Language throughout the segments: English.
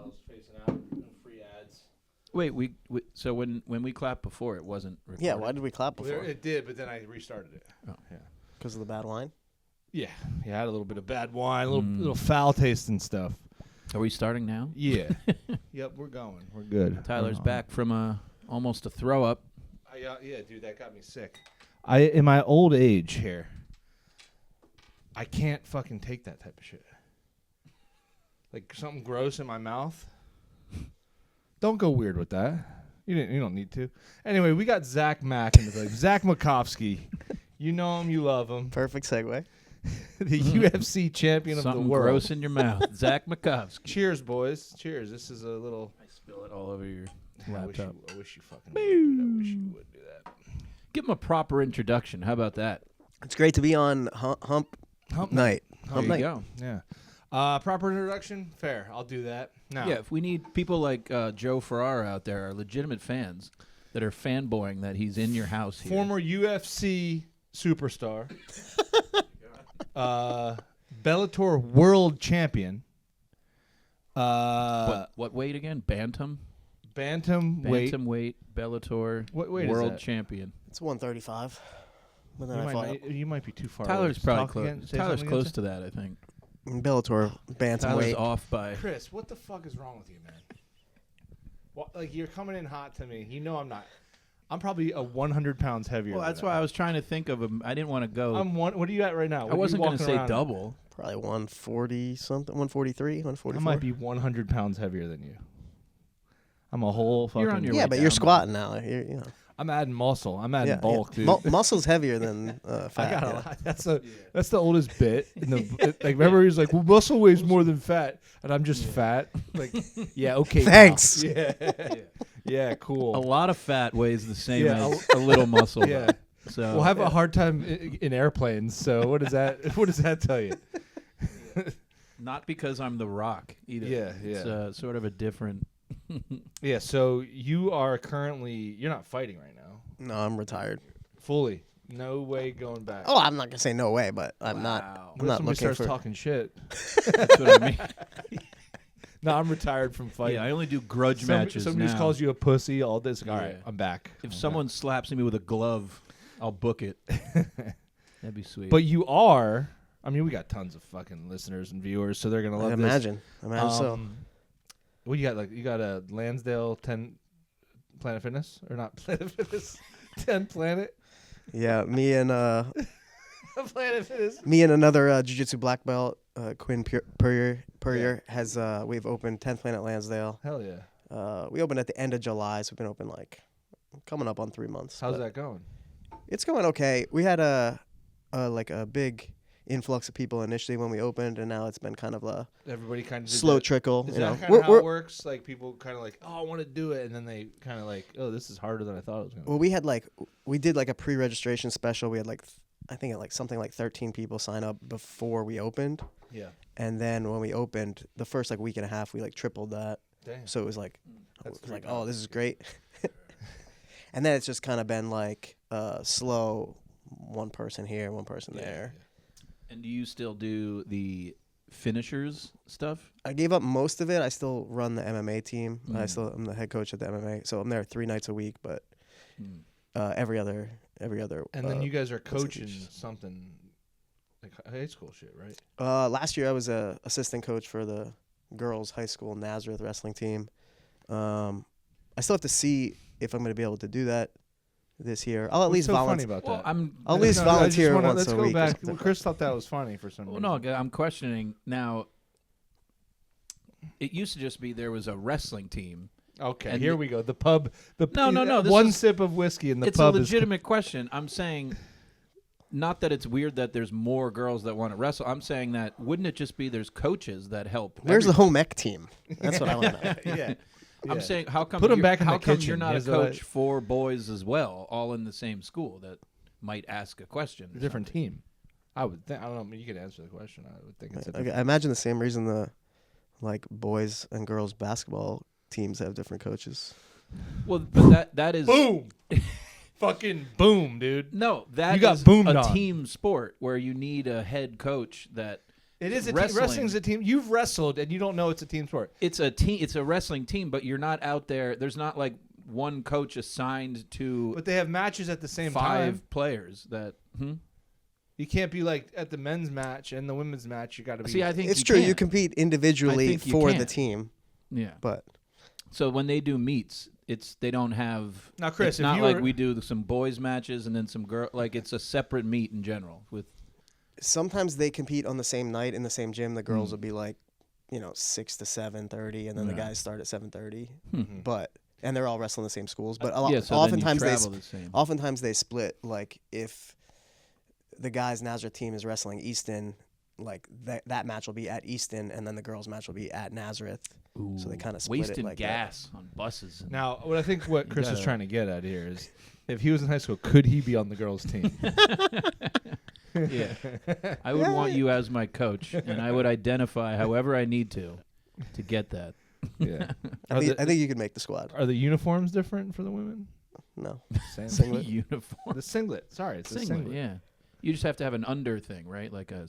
titles facing out and free ads. Wait, so when we clapped before, it wasn't recorded? Yeah, why did we clap before? It did, but then I restarted it. Oh. Yeah. Because of the bad line? Yeah. Yeah, I had a little bit of bad wine, a little foul taste and stuff. Are we starting now? Yeah. Yep, we're going. We're good. Tyler's back from almost a throw up. Yeah, dude, that got me sick. In my old age here, I can't fucking take that type of shit. Like something gross in my mouth. Don't go weird with that. You don't need to. Anyway, we got Zach Mack in the place. Zach Makovsky. You know him, you love him. Perfect segue. The UFC champion of the world. Gross in your mouth. Zach Makovsky. Cheers, boys. Cheers. This is a little... I spill it all over your I laptop. wish you fucking would do that. I wish you would do that. Give him a proper introduction. How about that? It's great to be on Hump Night. Hump There Night. you go. Yeah. Proper introduction? Fair. I'll do that. Now. Yeah, if we need people like Joe Ferrara out there, are legitimate fans that are fanboying that he's in your house here. Former UFC superstar. Bellator World Champion. What weight again? Bantamweight, Bellator What weight is World that? Champion. It's 135. But then You might be too far. Tyler's away. probably Talk close. again? Say Tyler's something close again, to that, I think. Bellator Tyler's bantamweight. off by. Chris, what the fuck is wrong with you, man? Like you're coming in hot to me. You know I'm not. I'm probably 100 pounds heavier. Well, than that's that. why I was trying to think of him. I didn't want to go. What are you at right now? I wasn't going to say double. Probably 140 something, 143, 144. I might be 100 pounds heavier than you. I'm a whole fucking. You're on your way Yeah, but down, you're squatting now. You're, I'm adding muscle. I'm adding bulk, dude. Muscle's heavier than fat. I got yeah. a lot. That's the oldest bit. Like remember, he's like, well, muscle weighs more than fat, and I'm just fat. Like, yeah, okay. Thanks. Now. Yeah, cool. A lot of fat weighs the same Yeah, as a little muscle. Yeah. So We'll have a hard time in airplanes. So what does that? What does that tell you? not because I'm the Rock either. Yeah. It's sort of a different. Yeah. So you're not fighting right now. No, I'm retired. Fully. No way going back. Oh, I'm not gonna say no way, but I'm not. Wow. I'm not Somebody looking starts for. talking shit. That's what I mean. No, I'm retired from fighting. Yeah, I only do grudge matches Somebody just now. calls you a pussy. All this. All right, Yeah. I'm back. If someone slaps me with a glove, I'll book it. That'd be sweet. But you are. I mean, we got tons of fucking listeners and viewers, so they're gonna love I this. imagine so. What you got? You got a Lansdale 10 Planet Fitness or not Planet Fitness 10 Planet Yeah, me and Planet Fitness. me and another jiu-jitsu black belt, Quinn Purrier has we've opened 10th Planet Lansdale. Hell yeah! We opened at the end of July, so we've been open like coming up on 3 months. How's but that going? It's going okay. We had a big influx of people initially when we opened, and now it's been kind of a Everybody kind of slow trickle. Is you know, that kind of how it works? Like people kind of like, oh, I want to do it, and then they kind of like, oh, this is harder than I thought it was going to. Well, we did like a pre-registration special. We had I think something like 13 people sign up before we opened. Yeah. And then when we opened, the first like week and a half, we like tripled that. Damn. So it was like, That's oh, this is great. And then it's just kind of been like slow, one person here, one person there. Yeah. And do you still do the finishers stuff? I gave up most of it. I still run the MMA team. I'm the head coach at the MMA, so I'm there 3 nights a week. But every other. And then you guys are coaching something like high school shit, right? Last year I was a assistant coach for the girls' high school Nazareth wrestling team. I still have to see if I'm going to be able to do that this year. I'll at least volunteer. Funny about Well, that? I'll at least volunteer once a week. Let's go back. Chris thought that was funny for some Well, reason. no, I'm questioning now. It used to just be there was a wrestling team. Okay, And here we go. The pub. No, this One is- sip of whiskey in the It's pub a is legitimate question. I'm saying, not that it's weird that there's more girls that want to wrestle. I'm saying that wouldn't it just be there's coaches that help? Where's the home ec team? That's what I want to know. yeah. I'm saying how come Put 'em you're- back in the how come kitchen. you're not a Here's what I- coach for boys as well, all in the same school that might ask a question? A different team. I would think. I don't know. I mean, you could answer the question. I would think it's a I different. imagine the same reason the boys and girls basketball teams have different coaches. Well, but that is Boom. Fucking boom, dude. no that You got is boomed a on. team sport where you need a head coach that It is a team. wrestling. Wrestling's a team. You've wrestled and you don't know it's a team sport. It's a team. It's a wrestling team, but you're not out there. There's not like one coach assigned to But they have matches at the same 5 time. players. That You can't be like at the men's match and the women's match. You got to be. see. I think It's you true. can. You compete individually think you for the can. team, Yeah. but So when they do meets, they don't have. Now, Chris, it's if not you like were- we do some boys matches and then some girl. Like it's a separate meet in general. With sometimes they compete on the same night in the same gym. The girls will be like, 6 to 7:30, and then the Yeah. guys start at 7:30. Mm-hmm. But and they're all wrestling the same schools. But yeah, so oftentimes then you they travel the same. oftentimes they split. Like if the guys' Nazareth team is wrestling Easton, like that match will be at Easton, and then the girls' match will be at Nazareth. So they kind of split wasting it like gas on buses. And Now, what I think what Chris is gotta- trying to get at here is, if he was in high school, could he be on the girls' team? yeah, I would want you as my coach, and I would identify however I need to get that. Yeah. I think you could make the squad. Are the uniforms different for the women? No, Same. Singlet. Uniform. The singlet. Sorry, it's a Singlet, singlet. yeah. You just have to have an under thing, right? Like a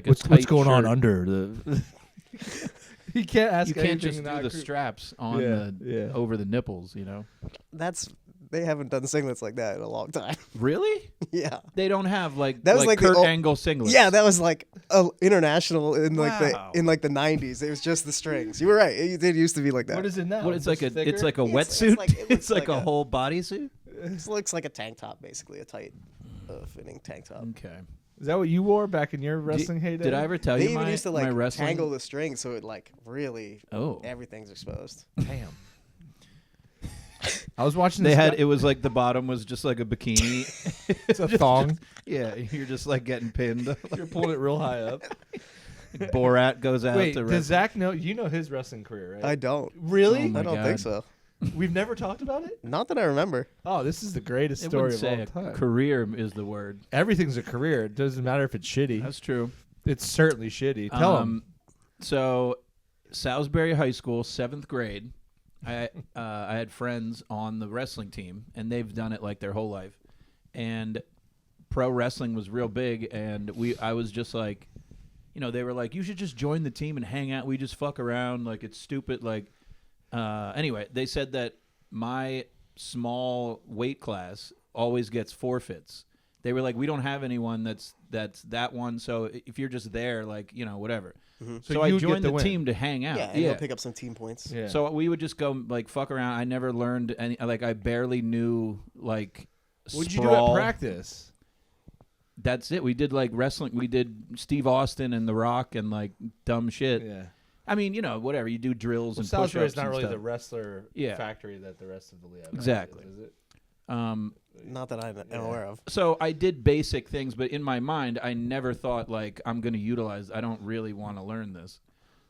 What's tight going on shirt. under the? You can't ask. You can't anything just do not the cr- straps on Yeah. over the nipples, they haven't done singlets like that in a long time. Really? Yeah. They don't have like That was like the Kurt old- Angle singlets. Yeah, that was like international in Wow. the 90s. It was just the strings. You were right. It did used to be like that. What is it now? What it's like Just a it's thicker? like a Yeah, it's wetsuit. like- it looks like a a- whole bodysuit. It looks like a tank top, basically a tight fitting tank top. Okay. Is that what you wore back in your wrestling heyday? Did I ever tell They you even my, used to my like wrestling? tangle the string so it like really Oh. everything's exposed. Damn. I was watching. They This had guy- it was like the bottom was just like a bikini. It's a thong. Yeah, you're just like getting pinned. You're pulling it real high up. Borat goes out Wait, to does wrestle. Zach know? You know his wrestling career, right? I don't. Really? Oh my I don't God. think so. We've never talked about it. Not that I remember. Oh, this is the greatest It story wouldn't of say all a time. career is the word. Everything's a career. It doesn't matter if it's shitty. That's true. It's certainly shitty. Tell him. So, Salisbury High School, 7th grade. I had friends on the wrestling team, and they've done it like their whole life. And pro wrestling was real big, and I was just like, they were like, you should just join the team and hang out. We just fuck around, like it's stupid. Like, anyway, they said that my small weight class always gets forfeits. They were like, we don't have anyone that's that one. So if you're just there, like whatever. So I you would get joined the the win. team to hang out. Yeah, and you'll pick up some team points. Yeah. So we would just go like fuck around. I never learned any. Like I barely knew like. What'd you do sprawl. at practice? That's it. We did like wrestling. We did Steve Austin and The Rock and like dumb shit. Yeah. I mean, whatever. You do drills and Salisbury push-ups is not and really stuff. the wrestler Yeah. factory that the rest of the league Exactly. is it? Not that I'm aware of. So I did basic things, but in my mind, I never thought like I'm going to utilize. I don't really want to learn this.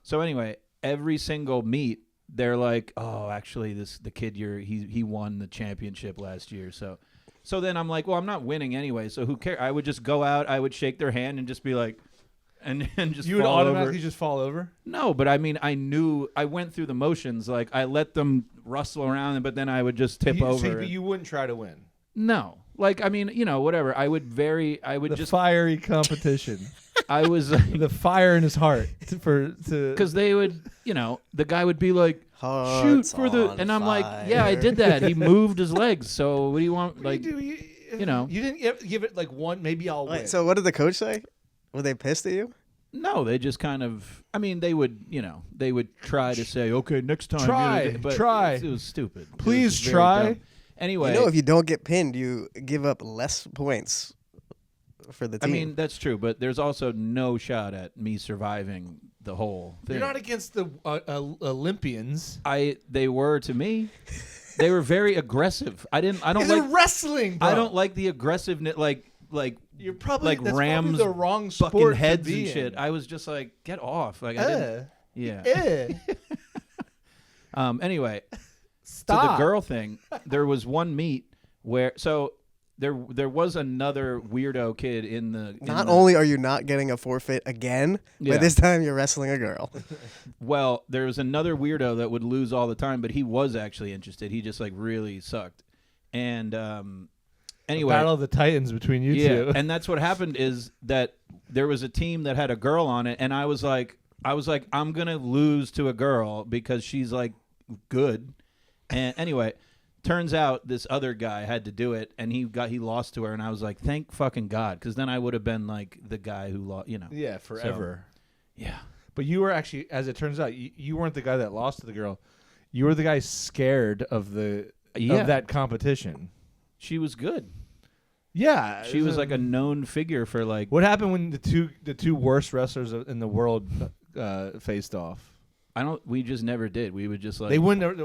So anyway, every single meet, they're like, "Oh, actually, the kid he won the championship last year." So then I'm like, "Well, I'm not winning anyway, so who cares?" I would just go out, I would shake their hand and just be like, and just You would fall automatically over. just fall over. No, but I mean, I knew I went through the motions. Like I let them rustle around, but then I would just tip You, over. see, but and- you wouldn't try to win. No, like I mean, whatever. I would The just. fiery competition. I was The fire in his heart to because they would, the guy would be like, shoot Hearts for the, on and I'm like, yeah, I fire. did that. He moved his legs. So what do you want? Like, you didn't give it like one. Maybe I'll win. Wait, so what did the coach say? Were they pissed at you? no, they just kind of. I mean, they would, they would try to say, okay, next time, Try, but try. It was stupid. It was Please very try. dumb. Anyway, If you don't get pinned, you give up less points for the I team. mean that's true, but there's also no shot at me surviving the whole thing. You're not against the Olympians. They were to me. They were very aggressive. I don't They're like wrestling. Bro. I don't like the aggressiveness like You're probably like that's Rams probably the wrong sport bucking to heads be and in. shit. I was just like, get off. Like I didn't. Yeah. Anyway, Stop. to the girl thing, there was one meet where there was another weirdo kid in the not only are you not getting a forfeit again, Yeah. but this time you're wrestling a girl. well, there was another weirdo that would lose all the time, but he was actually interested. He just like really sucked. And Anyway, Battle of the Titans between you two. and that's what happened is that there was a team that had a girl on it, and I was like, I'm gonna lose to a girl because she's like good. And anyway, turns out this other guy had to do it, and he lost to her, and I was like, thank fucking God, because then I would have been like the guy who lost, Yeah, forever. So, yeah. But you were actually, as it turns out, you weren't the guy that lost to the girl. You were the guy scared of of that competition. She was good. Yeah, She was like a known figure for like. What happened when the two worst wrestlers in the world faced off? We just never did. We would just like. They wouldn't.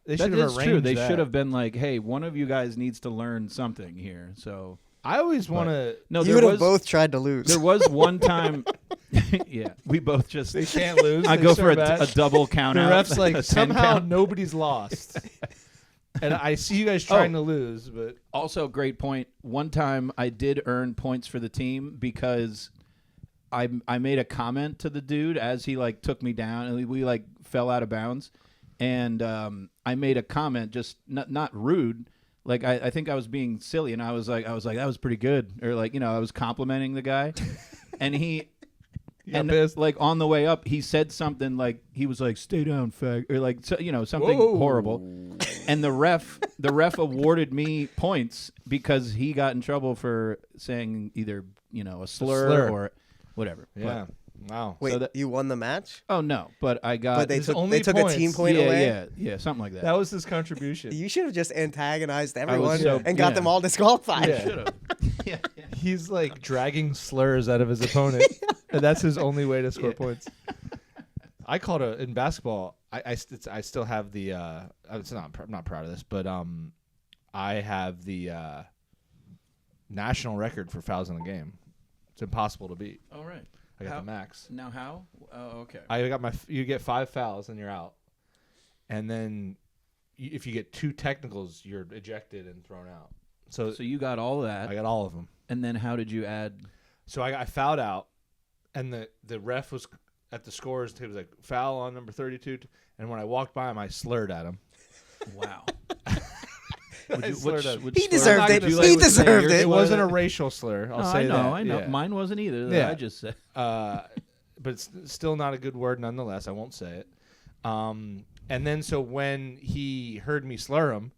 They should have arranged true. They that. should have been like, hey, one of you guys needs to learn something here. So. I always want to. No, you would have both tried to lose. There was one time. Yeah, we both just. They can't lose. I go for a double count The out. ref's like, a 10 somehow count. nobody's lost. And I see you guys trying to lose, but Also, great point. One time I did earn points for the team because I made a comment to the dude as he like took me down and we like fell out of bounds, and I made a comment just not rude. Like I think I was being silly, and I was like that was pretty good, or like I was complimenting the guy, and he. And pissed. like on the way up, he said something like he was like "Stay down, fag," or like something Whoa. horrible. And the ref awarded me points because he got in trouble for saying either a slur or whatever. yeah, wow. Wait, so you won the match? But, no, but I got. But they his took only a points. team point away? Yeah, something like that. That was his contribution. You should have just antagonized everyone so- and got yeah. them all disqualified. Yeah. Should have. yeah. He's like dragging slurs out of his opponent, and that's his only way to score points. I called in basketball. I still have the. I'm not proud of this, but I have the national record for fouls in a game. It's impossible to beat. All right. I got the max. Now how? Oh, okay. I got you get 5 fouls and you're out, and then if you get 2 technicals, you're ejected and thrown out. So you got all that, I got all of them. and then how did you add? So I fouled out, and the ref was at the scores. He was like, foul on number 32. And when I walked by him, I slurred at him. Wow. He deserved it. He deserved it. It wasn't a racial slur. I'll say that. I know. Yeah. Mine wasn't either. Yeah. I just said. But it's still not a good word nonetheless. I won't say it. And then so when he heard me slur him,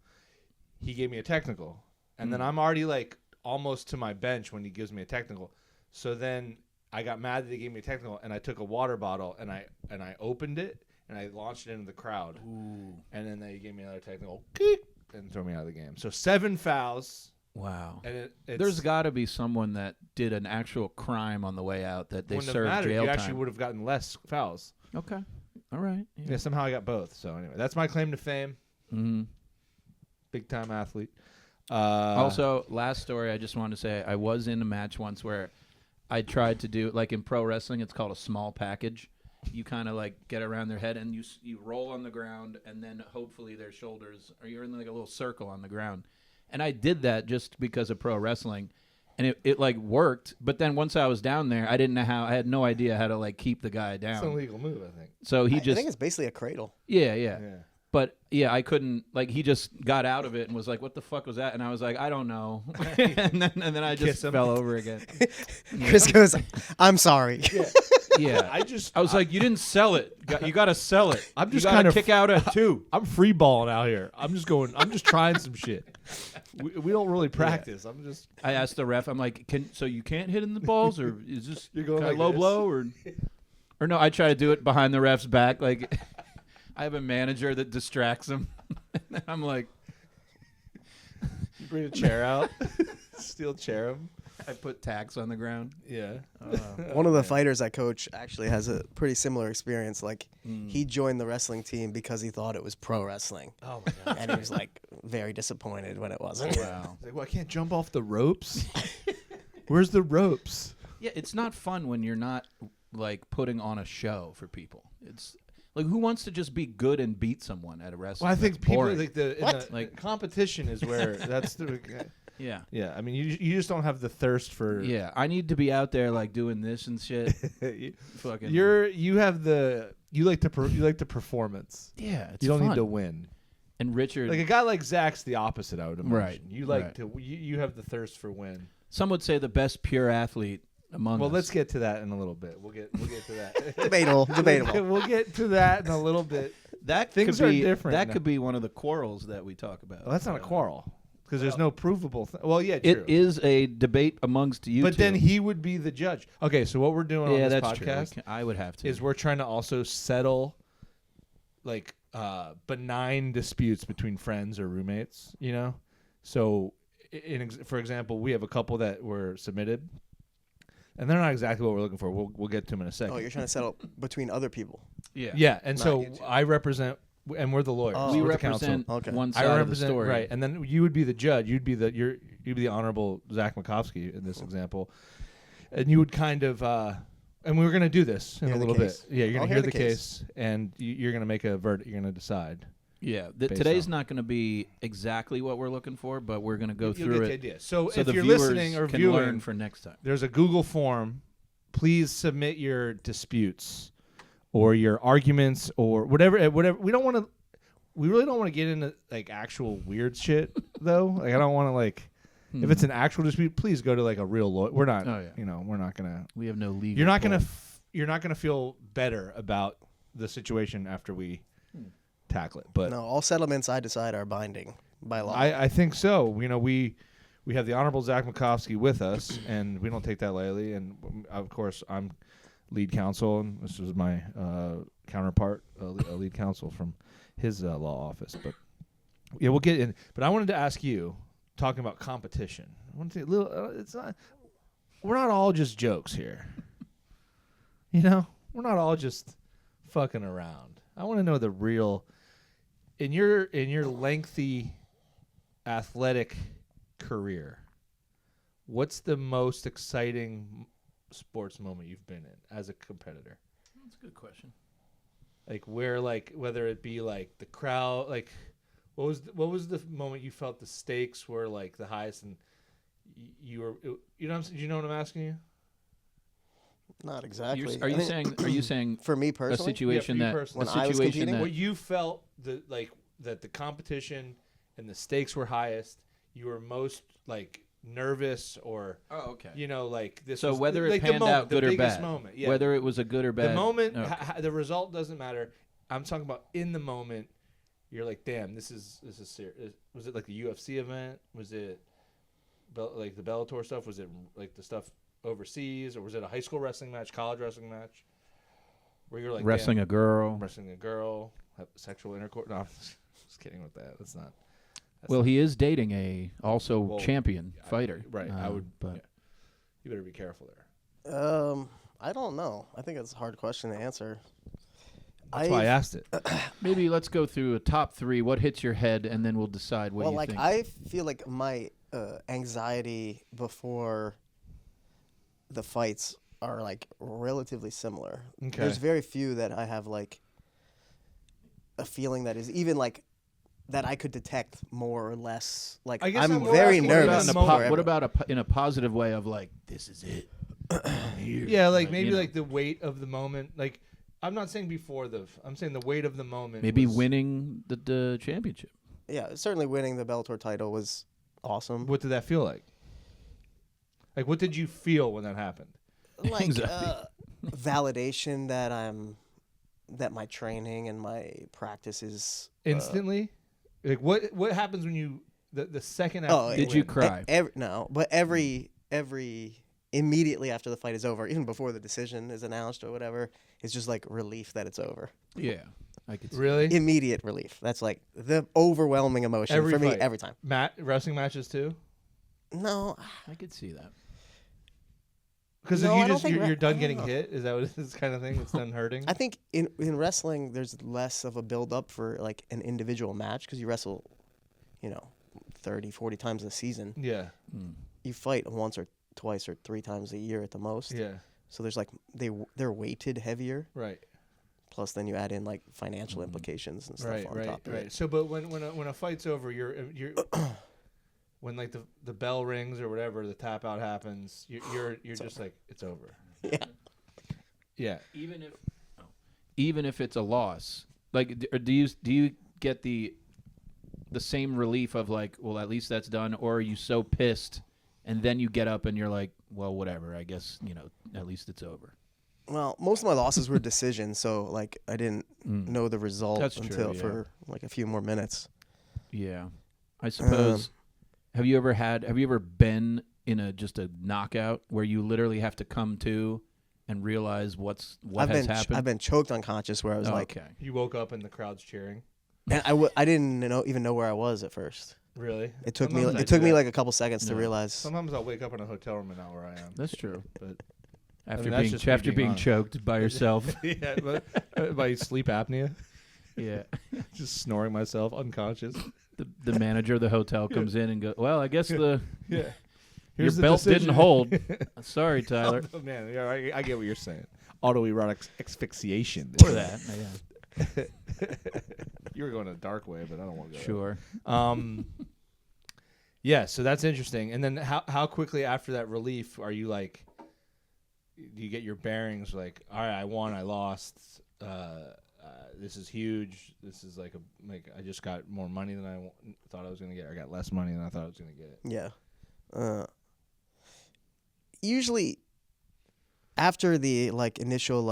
he gave me a technical. And then I'm already like almost to my bench when he gives me a technical. So then I got mad that he gave me a technical, and I took a water bottle and I opened it and I launched it into the crowd. Ooh. And then they gave me another technical and threw me out of the game. So 7 fouls. Wow. And There's got to be someone that did an actual crime on the way out that they wouldn't have served mattered. jail You time. actually would have gotten less fouls. Okay. All right. Yeah, somehow I got both. So anyway, that's my claim to fame. Mm-hmm. Big time athlete. Also, last story, I just wanted to say I was in a match once where I tried to do, like in pro wrestling, it's called a small package. You kind of like get around their head and you roll on the ground, and then hopefully their shoulders, or you're in like a little circle on the ground. And I did that just because of pro wrestling, and it like worked. But then once I was down there, I didn't know how. I had no idea how to like keep the guy down. It's an illegal move, I think. So he I just think it's basically a cradle. yeah. But yeah, I couldn't. Like he just got out of it and was like, "What the fuck was that?" And I was like, "I don't know." and then I just Kiss him. fell over again. Chris goes, "I'm sorry." Yeah, I was like, "You didn't sell it. You got to sell it. I'm just you gotta kind of kick out at 2." I'm free balling out here. I'm just trying some shit. We don't really practice. I'm just. I asked the ref. I'm like, so you can't hit in the balls, or is this You're going kinda like low this? blow, or no? I try to do it behind the ref's back. Like I have a manager that distracts him. And I'm like, You bring a chair out, steel chair him. I put tacks on the ground. Yeah. One of the fighters I coach actually has a pretty similar experience. Like he joined the wrestling team because he thought it was pro wrestling, Oh my god. and he was like very disappointed when it wasn't. Wow. Like, well, I can't jump off the ropes. Where's the ropes? Yeah, it's not fun when you're not like putting on a show for people. It's like, who wants to just be good and beat someone at a wrestling? Well, I think That's people boring. like the What? Like- competition is where that's the. Yeah. Yeah, I mean, you just don't have the thirst for. Yeah, I need to be out there like doing this and shit. Fucking. you like the performance. Yeah, it's You don't fun. need to win. And Richard, Like a guy like Zach's the opposite, I would imagine. Right, You like right. to you have the thirst for win. some would say the best pure athlete among Well, us. let's get to that in a little bit. We'll get to that. Debatable. We'll get to that in a little bit. That Things could are be, different That now. could be one of the quarrels that we talk about. Well, that's not a quarrel because there's no provable. Well, yeah, true. It is a debate amongst you But two. then he would be the judge. Okay, so what we're doing on yeah, this that's podcast true. I would have to. is we're trying to also settle like benign disputes between friends or roommates, you know? So for example, we have a couple that were submitted and they're not exactly what we're looking for. We'll get to them in a second. Oh, you're trying to settle between other people. Yeah, and Not so you two. I represent and we're the lawyers. Oh. we we're the counsel. represent Okay. one I side of the represent story. right, and then you would be the judge. You'd be the honorable Zach Makovsky in this example, and you would kind of and we were going to do this in Hear a the little bit. case. Yeah, you're going I'll to hear hear the the case, and you're going to make a verdict. You're going to decide. Yeah, Based today's on- not going to be exactly what we're looking for, but we're going to go You'll through get the it idea. So, so if the you're viewers listening or can viewing, learn for next time. there's a Google form. Please submit your disputes or your arguments or whatever. We don't want to. We really don't want to get into like actual weird shit though. Like I don't want to like. If it's an actual dispute, please go to like a real lawyer. We're not. Oh, yeah. You know, we're not gonna. We have no legal. You're not gonna. pull. You're not gonna feel better about the situation after we tackle it. But No, all settlements I decide are binding by law. I think so. You know, we have the Honorable Zach Makovsky with us, and we don't take that lightly. And of course, I'm lead counsel, and this is my counterpart, a lead counsel from his law office. But yeah, we'll get in. But I wanted to ask you, talking about competition. I want to say a little. It's not. We're not all just jokes here. You know, we're not all just fucking around. I want to know the real. In your lengthy athletic career, what's the most exciting sports moment you've been in as a competitor? That's a good question. Like whether it be like the crowd, like what was the moment you felt the stakes were like the highest and you were, you know what I'm saying? Do you know what I'm asking you? Not exactly. Are you saying for me a personally? situation Yeah, for you that personally. When I was competing? What you felt that the competition and the stakes were highest, you were most like nervous or Oh, okay. you know like this. So was, whether like, it the panned moment, out good the or biggest bad, moment, yeah. whether it was a good or bad, The moment, okay. the result doesn't matter. I'm talking about in the moment. You're like, damn, this is serious. Was it like the UFC event? Was it like the Bellator stuff? Was it like the stuff overseas, or was it a high school wrestling match, college wrestling match, where you're like wrestling damn, a girl. wrestling a girl, have sexual intercourse? No, I'm just kidding with that. That's not. Well, he is dating a also Well, champion fighter. Right. I would. But Yeah. You better be careful there. I don't know. I think it's a hard question to answer. That's why I asked it. maybe let's go through a top 3. What hits your head, and then we'll decide what well, you like think. I feel like my anxiety before the fights are like relatively similar. Okay. There's very few that I have like a feeling that is even like that I could detect more or less. Like I guess I'm I'm more very asking nervous. about before what every- about in a positive way of like, this is it? I'm here. Yeah, like maybe you know, like the weight of the moment. Like I'm not saying before I'm saying the weight of the moment. maybe was- winning the championship. Yeah, certainly winning the Bellator title was awesome. What did that feel like? Like what did you feel when that happened? Like Anxiety. validation that my training and my practice is Instantly? Like what happens when you the second after Oh, you Did you win? cry? no, but every immediately after the fight is over, even before the decision is announced or whatever, it's just like relief that it's over. Yeah, I could see. Really? Immediate relief. That's like the overwhelming emotion Every for me fight. every time. Wrestling matches too? No, I could see that. Because No, you I don't just think you're I done don't getting know. hit. Is that what this kind of thing? It's done hurting. I think in wrestling there's less of a build up for like an individual match because you wrestle, 30, 40 times a season. Yeah, You fight once or twice or 3 times a year at the most. yeah, So there's like they're weighted heavier. right, Plus then you add in like financial implications and stuff right, on right, top of right. it. So, but when a fight's over, you're when like the bell rings or whatever, the tap out happens. You're just like it's over. Yeah. Yeah. Even if it's a loss, like do you get the the same relief of like, well, at least that's done, or are you so pissed and then you get up and you're like, well, whatever, I guess, at least it's over. Well, most of my losses were decisions, so like I didn't know the result That's true, until yeah. for like a few more minutes. Yeah. I suppose have you ever been in just a knockout where you literally have to come to and realize what has happened? I've been choked unconscious where I was like, okay. You woke up and the crowd's cheering. and I didn't even know where I was at first. Really? It took Sometimes me I it do took me that. like a couple seconds to realize. Sometimes I'll wake up in a hotel room and not where I am. That's true. But After that's just me after being being honest. choked by yourself. yeah, but by sleep apnea, Yeah. just snoring myself unconscious. The manager of the hotel comes in and goes, well, I guess your Yeah. Here's the belt decision. didn't hold. Sorry, Tyler. Oh, man, yeah, I get what you're saying. Autoerotic asphyxiation. Or that. Yeah. You were going a dark way, but I don't want to go. Sure. Yeah, so that's interesting. And then how quickly after that relief are you like? Do you get your bearings? Like, all right, I won, I lost. This is huge. This is like I just got more money than I thought I was gonna get. I got less money than I thought I was gonna get. Yeah. Usually, after the like initial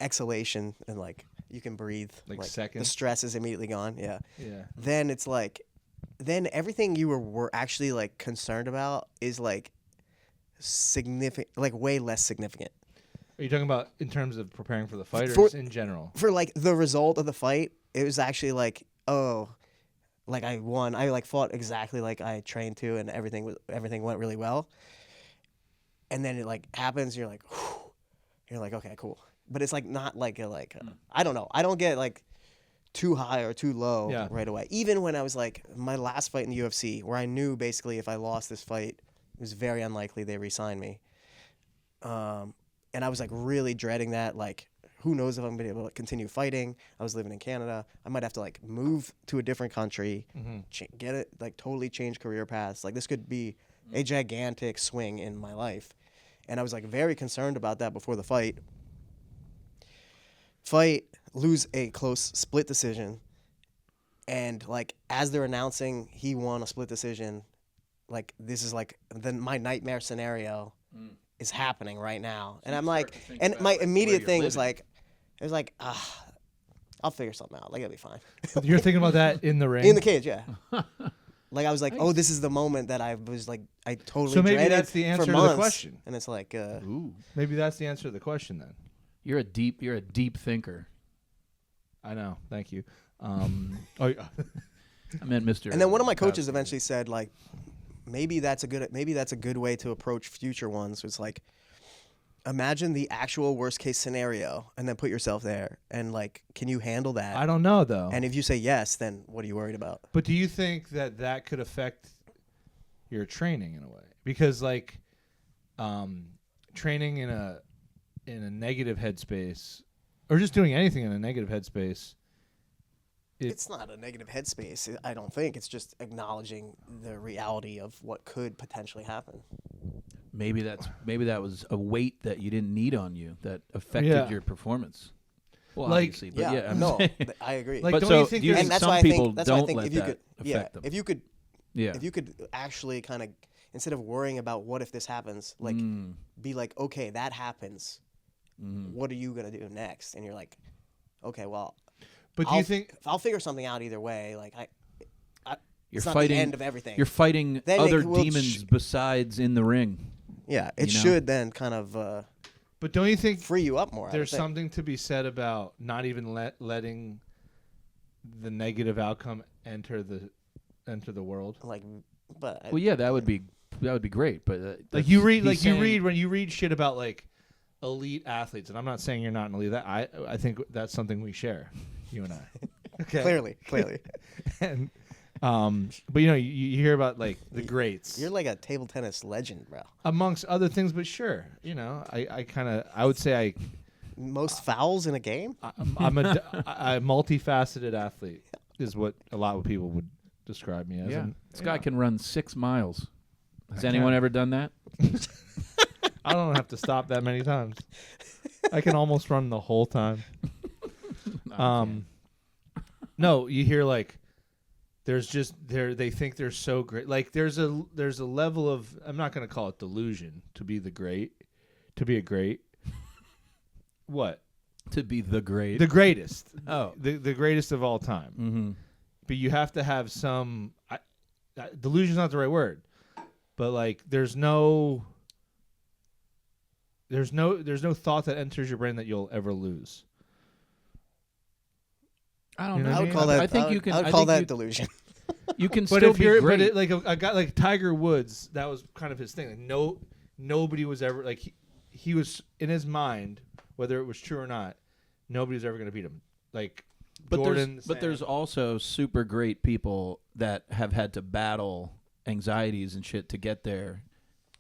exhalation and like you can breathe, Like the seconds? stress is immediately gone. Yeah. Yeah. Then it's like, then everything you were actually like concerned about is like significant, like way less significant. Are you talking about in terms of preparing for the fight, or For- just in general? For like the result of the fight, it was actually like, oh, like I won. I like fought exactly like I trained to, and everything went really well. And then it like happens, you're like, whew. You're like, okay, cool. But it's like not like I don't know. I don't get like too high or too low right away. Even when I was like my last fight in the UFC, where I knew basically if I lost this fight, it was very unlikely they re-sign me. And I was like really dreading that, like, who knows if I'm gonna be able to continue fighting. I was living in Canada. I might have to like move to a different country, get it, like totally change career paths. Like this could be a gigantic swing in my life. And I was like very concerned about that before the fight. Lose a close split decision. And like as they're announcing he won a split decision, like this is like my nightmare scenario is happening right now. And I'm like, and my immediate thing was like, it was like, I'll figure something out. Like it'll be fine. You're thinking about that in the ring? In the cage, yeah. Like I was like, oh, this is the moment that I was like, I totally So maybe dreaded that's the answer for to the months. question. And it's like, Ooh. Maybe that's the answer to the question then. You're a deep thinker. I know. Thank you. Oh, yeah. I meant Mr. and then one of my coaches Makovsky. eventually said like, maybe that's a good way to approach future ones. It's like, imagine the actual worst case scenario and then put yourself there and like, can you handle that? I don't know though. And if you say yes, then what are you worried about? But do you think that could affect your training in a way? Because like, training in a negative headspace, or just doing anything in a negative headspace. It's not a negative headspace. I don't think. It's just acknowledging the reality of what could potentially happen. Maybe that was a weight that you didn't need on you that affected your performance. Well, Like- obviously, but yeah, I'm no, saying- I agree. Like, but don't so you think do you there's- think and that's some why I people think that's why I don't think let if you that could, affect them? if you could, Yeah. if you could actually kind of instead of worrying about what if this happens, like be like, okay, that happens. What are you gonna do next? And you're like, okay, well, But do you think I'll figure something out either way? Like You're it's not fighting the end of everything. You're fighting Then it other will demons besides in the ring. yeah, it you know? should then kind of But don't you think free you up more. I would there's think. something to be said about not even letting the negative outcome enter the world? like, but Well, yeah, that would be great. But Like you read when you read shit about like elite athletes, and I'm not saying you're not an elite. That I think that's something we share, you and I. Okay. clearly, And but you hear about like the greats you're like a table tennis legend, bro. amongst other things. But sure, I would say Most fouls in a game. I'm a multifaceted athlete is what a lot of people would describe me as. yeah, And, this guy can run 6 miles. Has I anyone can. ever done that? I don't have to stop that many times. I can almost run the whole time. No, you hear like there's just they think they're so great. Like there's a level of, I'm not going to call it delusion to be a great. What? To be the great. The greatest. Oh. The greatest of all time. Mm-hmm. But you have to have some delusion's not the right word. But like there's no thought that enters your brain that you'll ever lose. I don't You know know. what I would call that. I think you can. I would I call think that you, delusion. you can But still if be you're great. like a guy like Tiger Woods, that was kind of his thing. Like nobody was ever like he was in his mind, whether it was true or not, nobody was ever going to beat him. Like Jordan. But there's also super great people that have had to battle anxieties and shit to get there,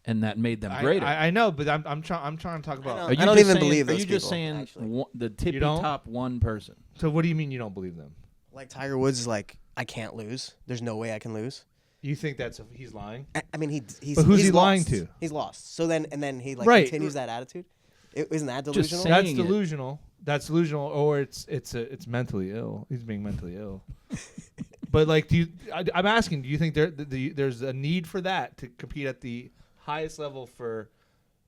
and that made them greater. I know, but I'm trying to talk about. I don't even believe Are those you just people, saying actually. the tippy don't? top one person? So what do you mean you don't believe them? Like Tiger Woods is like, I can't lose. There's no way I can lose. You think he's lying? I mean, he's. But who's he's he lying lost. to? He's lost. So then he like Right. continues that attitude. Isn't that Just delusional? saying That's it. delusional. That's delusional, or it's mentally ill. He's being mentally ill. But like, I'm asking, do you think there's a need for that to compete at the highest level for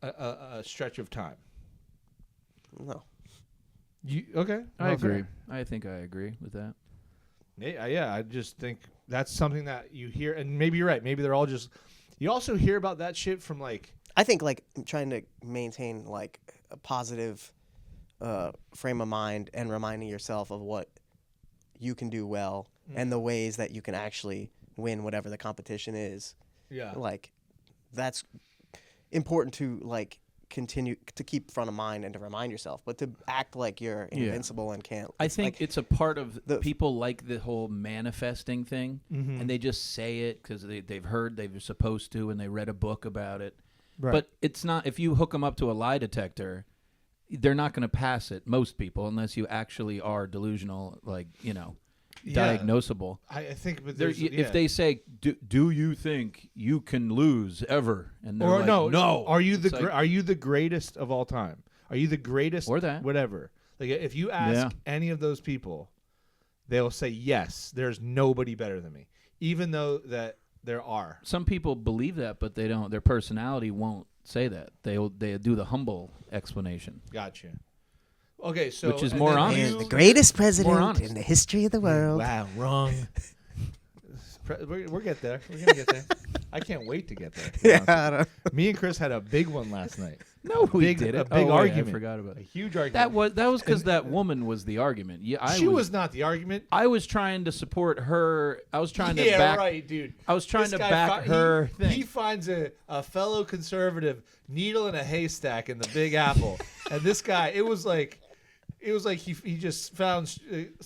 a stretch of time? No. Okay? I Well, agree. fair. I think I agree with that. Yeah, I just think that's something that you hear, and maybe you're right. Maybe they're all just. You also hear about that shit from like. I think like trying to maintain like a positive frame of mind and reminding yourself of what you can do well and the ways that you can actually win whatever the competition is. Yeah. Like that's important to like continue to keep front of mind and to remind yourself, but to act like you're invincible and can't. I think like, it's a part of the- people like the whole manifesting thing, and they just say it because they've heard they're supposed to, and they read a book about it. Right. But it's not. If you hook them up to a lie detector, they're not going to pass it. Most people, unless you actually are delusional, like diagnosable. I think, but If they say, "Do you think you can lose ever?" and they're or like, no, are you It's like, are you the greatest of all time? Are you the greatest Or that. whatever? Like if you ask any of those people, they'll say yes. There's nobody better than me, even though that there are. Some people believe that, but they don't. Their personality won't say that. They do the humble explanation. Gotcha. Okay, so Which is and more then honest. and you- the greatest More president honest. in the history of the world. Wow, wrong. We'll get there. We're gonna get there. I can't wait to get there. to be honest Yeah, I with don't- you. Me and Chris had a big one last night. No, we didn't. A big argument. I forgot about A it. huge argument. That was because that woman was the argument. Yeah, She was not the argument. I was trying to support her. I was trying to Yeah, back. right, dude. I was trying This to guy back her he thing. finds a fellow conservative needle in a haystack in the Big Apple, and this guy, it was like he just found.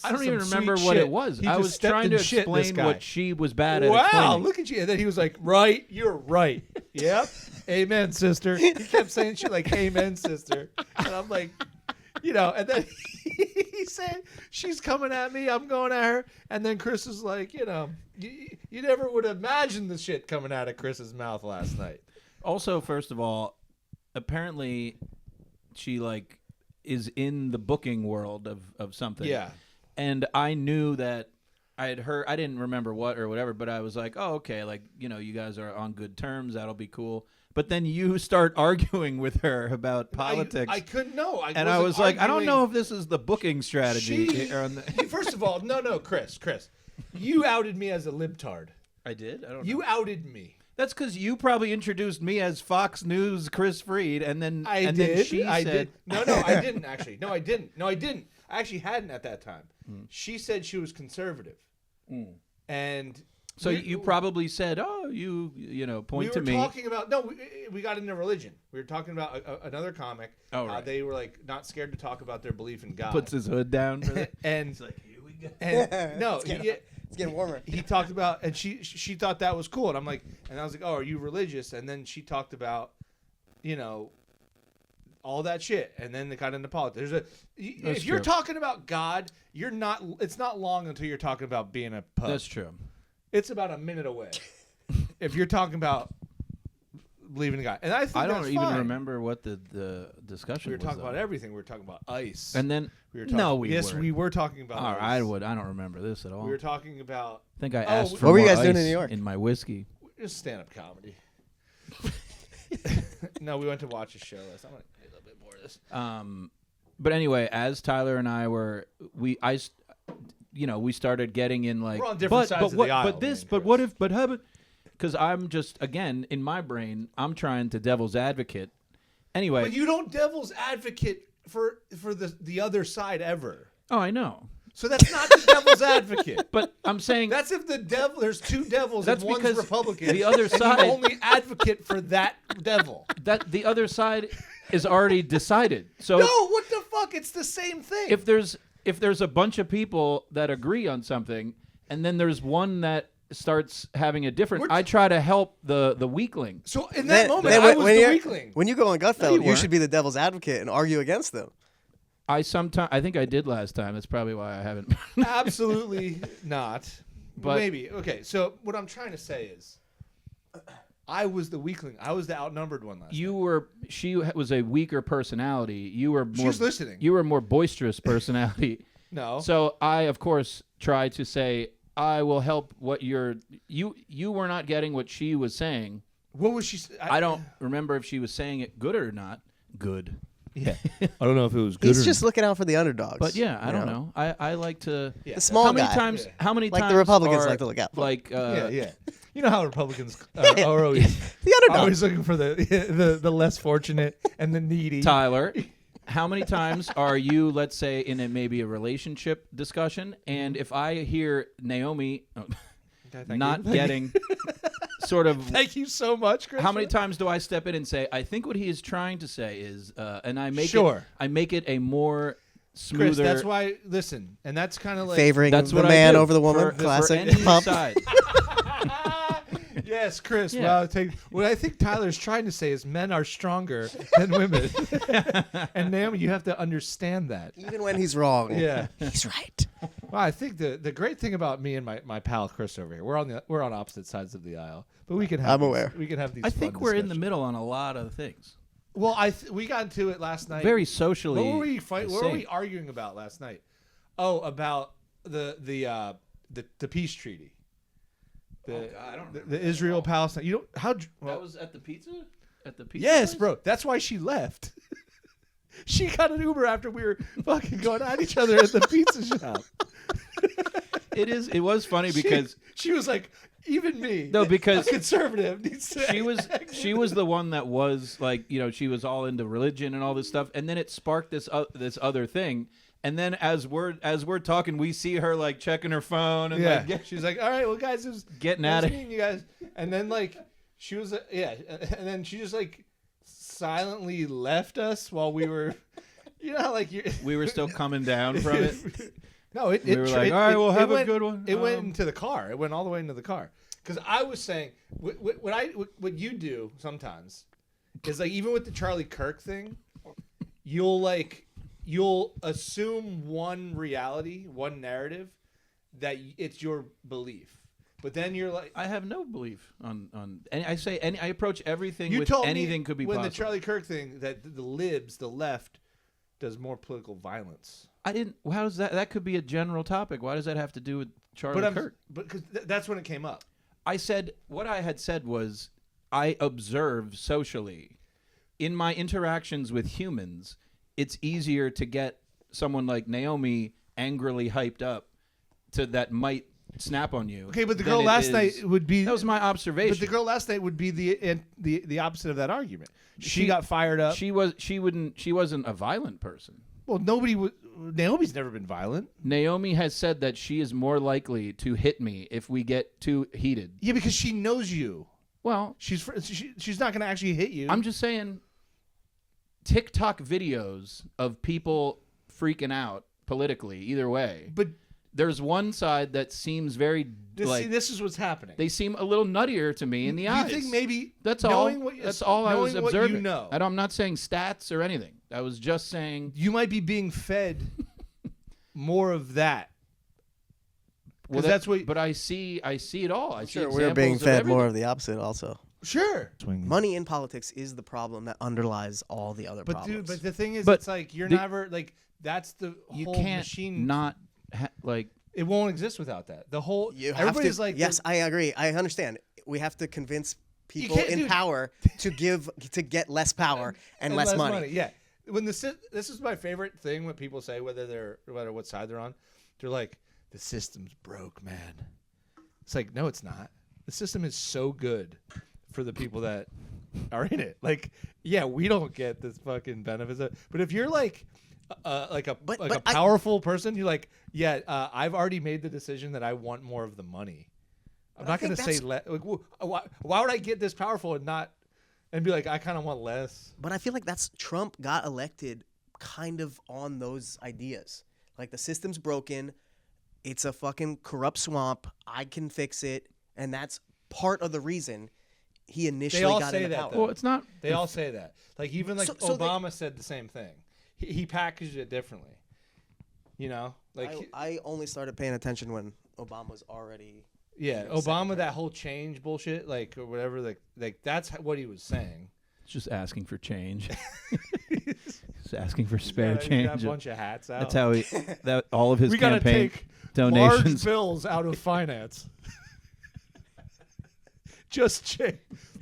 I don't even some remember sweet what shit. it was. He I just was stepped trying in to shit, this explain guy. what she was bad at. Wow, explaining. look at you! And then he was like, "Right, you're right. Yep, amen, sister." He kept saying shit like, "Amen, sister," and I'm like, and then he said, "She's coming at me, I'm going at her," and then Chris is like, you never would imagine the shit coming out of Chris's mouth last night. Also, first of all, apparently, she is in the booking world of something. Yeah. And I knew that I had heard. I didn't remember what or whatever, but I was like, oh, okay, you guys are on good terms. That'll be cool. But then you start arguing with her about politics. I couldn't know. And I was like, I don't know if this is the booking strategy. First of all, no, Chris, you outed me as a libtard. I did? I don't know. You outed me. That's because you probably introduced me as Fox News Chris Freed, and then I then she I said, did. No, I didn't actually. No, I didn't. I actually hadn't at that time. She said she was conservative, and So you probably said, "Oh, you point to me." We were talking about we got into religion. We were talking about another comic. Oh, right. They were not scared to talk about their belief in God. Puts his hood down for that. and He's like, "Here we go." and no, It's getting warmer. he talked about, and she thought that was cool, and I'm like, and I was like, oh, are you religious? And then she talked about, all that shit, and then they got into politics. If you're true. talking about God, you're not. It's not long until you're talking about being a pub. That's true. It's about a minute away. If you're talking about believing in God. And I think I don't that's even fine. remember what the discussion We were was. talking though. about everything. We were talking about ice. And then we were talking, no, we yes, weren't. we were talking about All ice. right, I don't remember this at all. We were talking about I think I asked for What were you more guys doing in ice New York? in my whiskey. just stand-up comedy. No, we went to watch a show last time. I'm going to get a little bit more of this. But anyway, as Tyler and I were, we started getting in like, We're on different sides of the aisle, but this, man, but Chris. what if, but how about? Because I'm just again in my brain, I'm trying to devil's advocate. Anyway, But you don't devil's advocate for the other side ever. oh, I know, So that's not the devil's advocate. but I'm saying That's if the devil. There's two devils That's and one's because Republican. the other and side- you only advocate for that devil. that the other side is already decided. So No, what the fuck? It's the same thing. if there's a bunch of people that agree on something, and then there's one that starts having a different, We're- I try to help the weakling. so in that moment, then I was the you're- weakling. When you go on No, Gutfeld, you you weren't. should be the devil's advocate and argue against them. I think I did last time. That's probably why I haven't. Absolutely not. But- Maybe. Okay, so what I'm trying to say is I was the weakling. I was the outnumbered one last night. She was a weaker personality. You were more. She was listening. You were a more boisterous personality. No. So I, of course, tried to say I will help what you were not getting what she was saying. What was she? I don't remember if she was saying it good or not. Good. Yeah. I don't know if it was good He's just looking out for the underdogs. But yeah, I you don't know. I like to. Yeah. The small How many guy. times? Yeah. How many Like the times Republicans are, like to look out for. Like Yeah. You know how Republicans are always, The underdog. always looking for the less fortunate and the needy. Tyler, how many times are you, let's say, in maybe a relationship discussion, and if I hear Naomi not getting sort of, Thank you so much, Chris. how many times do I step in and say, I think what he is trying to say is, and I make Sure. I make it a more smoother. Chris, that's why. Listen, and that's kind of like Favoring That's the what I man do over the woman. for Classic any pump. side. Yes, Chris. Yeah. Well, what I think Tyler's trying to say is men are stronger than women, and Naomi, you have to understand that. Even when he's wrong. Yeah. He's right. Well, I think the great thing about me and my pal Chris over here, we're on opposite sides of the aisle, but we can have. I'm aware. We can have these. I fun think we're in the discussions. middle on a lot of things. Well, we got into it last night. Very socially. What were we What were sane. we arguing about last night? Oh, about the peace treaty. I don't remember the Israel Palestine. You don't how well, That was at the pizza. At the pizza. yes, place? bro. That's why she left. She got an Uber after we were fucking going at each other at the pizza shop. It was funny because she was like, even me, No, because a conservative needs to. she was the one that was like, she was all into religion and all this stuff, and then it sparked this other thing. And then as we're talking, we see her like checking her phone and Yeah, like she's like, all right, well, guys, it was getting nice at it. meeting you guys. And then like she was, and then she just like silently left us while we were, how like you. We were still coming down from it. No, We were like, all right, we'll have a good one. It went into the car. It went all the way into the car. Because I was saying, what you do sometimes is like, even with the Charlie Kirk thing, you'll assume one reality, one narrative, that it's your belief. But then you're like, I have no belief on any. I say any. I approach everything you with told anything me could be when possible. the Charlie Kirk thing that the libs, the left, does more political violence. I didn't. How does that? That could be a general topic. Why does that have to do with Charlie Kirk? But because that's when it came up. I said what I had said was I observe socially in my interactions with humans. It's easier to get someone like Naomi angrily hyped up to that might snap on you. Okay, but the than girl it last is- night would be. That was my observation. But the girl last night would be the opposite of that argument. She got fired up. She wasn't a violent person. Well, nobody would. Naomi's never been violent. Naomi has said that she is more likely to hit me if we get too heated. Yeah, because she knows you. Well, She's not going to actually hit you. I'm just saying TikTok videos of people freaking out politically, either way. But There's one side that seems very this is what's happening. they seem a little nuttier to me in the eyes. You think maybe That's all. knowing what you- That's all I was knowing what you observing. know. I'm not saying stats or anything. I was just saying. you might be being fed more of that. Well, That's what. But I see it all. I see Sure, we're being examples of fed more everything. of the opposite also. Sure. Swinging. Money in politics is the problem that underlies all the other But problems. dude, but the thing is, But it's like you're the- never like that's the You whole can't machine. not like. It won't exist without that. The whole you have everybody's to, like, yes, I agree. I understand. We have to convince people can't, in dude. power to get less power and less money. Yeah. When this is my favorite thing when people say whether what side they're on, they're like, the system's broke, man. It's like, no, it's not. The system is so good for the people that are in it. Like, yeah, we don't get this fucking benefits, but if you're like a powerful person, you're like, yeah, I've already made the decision that I want more of the money. I'm not going to say why would I get this powerful and be like, I kind of want less. But I feel like Trump got elected kind of on those ideas. Like, the system's broken. It's a fucking corrupt swamp. I can fix it. And that's part of the reason he initially got into power. Well, it's not. They all say that. Like, even like So Obama said the same thing. He packaged it differently. You know? Like, I only started paying attention when Obama was already... yeah, Obama, that whole change bullshit, like, or whatever, like that's what he was saying. It's just asking for change. Just asking for spare He's got change. a bunch of hats out. That's how all of his we gotta campaign take donations. large bills out of finance. Just change.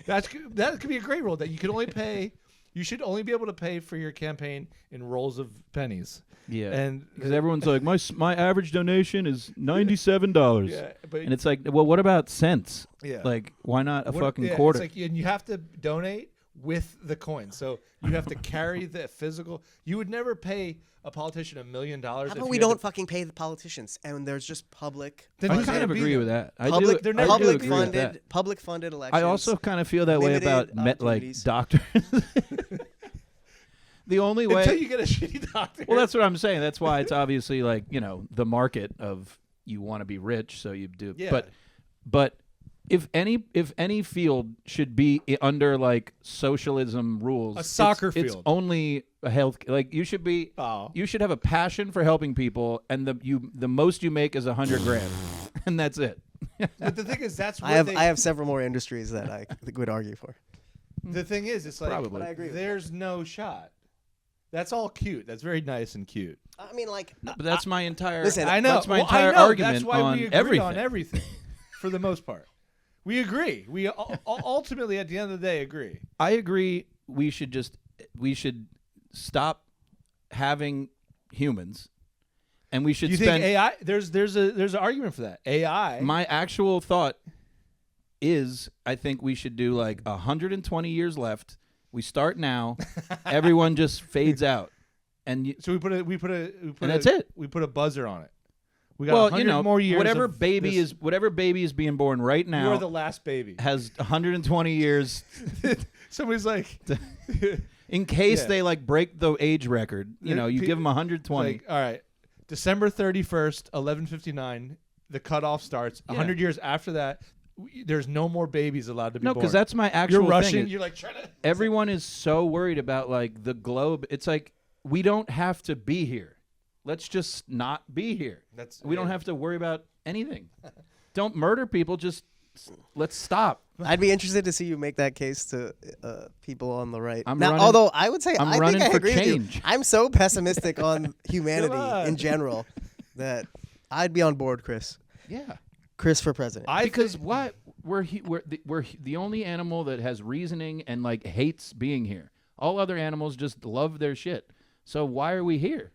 That could be a great rule that you can only pay. You should only be able to pay for your campaign in rolls of pennies. Yeah, and because everyone's like, my average donation is $97. Yeah, but and it's like, well, what about cents? Yeah. Like, why not a fucking yeah, quarter? It's like, and you have to donate with the coin, so you have to carry the physical. You would never pay a politician $1 million. How about we don't fucking pay the politicians and there's just public... Then I who's kind of gonna be agree there? with that. Public, They're never do agree with that. public funded elections. I also kind of feel that way about limited like opportunities. doctors. The only way until you get a shitty doctor. Well, that's what I'm saying. That's why it's obviously like, the market of you want to be rich, so you do. Yeah. But if any field should be under like socialism rules, A soccer it's field. only a health. Like you should be. Oh. You should have a passion for helping people, and the most you make is $100,000, and that's it. But the thing is, that's what I have several more industries that I would argue for. The thing is, it's like Probably. But I agree with there's no shot. That's all cute. That's very nice and cute. I mean, like... But that's my entire. Listen, I know. That's my Well, entire I know. argument That's why on we agree everything. on everything, for the most part. We agree. We ultimately, at the end of the day, agree. I agree. We should stop having humans, and we should You spend. think AI? There's an argument for that. AI. My actual thought is, I think we should do like 120 years left. We start now. Everyone just fades out, and So we put And that's it. We put a buzzer on it. We got 100 more years. whatever of baby this. whatever baby is being born right now You're the last baby. has 120 years Somebody's like, in case Yeah. they like break the age record. You Pe- give them 120. like, all right, December 31st, 11:59. The cutoff starts. Yeah. 100 years after that, there's no more babies allowed to be No, born. because that's my actual you're rushing. thing. You're like trying to. Everyone is so worried about like the globe. It's like we don't have to be here. Let's just not be here. We don't have to worry about anything. Don't murder people. Just let's stop. I'd be interested to see you make that case to people on the right. I'm now, running- although I would say I'm I running think I for agree change. with you. I'm so pessimistic on humanity on. in general that I'd be on board, Chris. Yeah. Chris for president. Because what we're the only animal that has reasoning and like hates being here. All other animals just love their shit. So why are we here?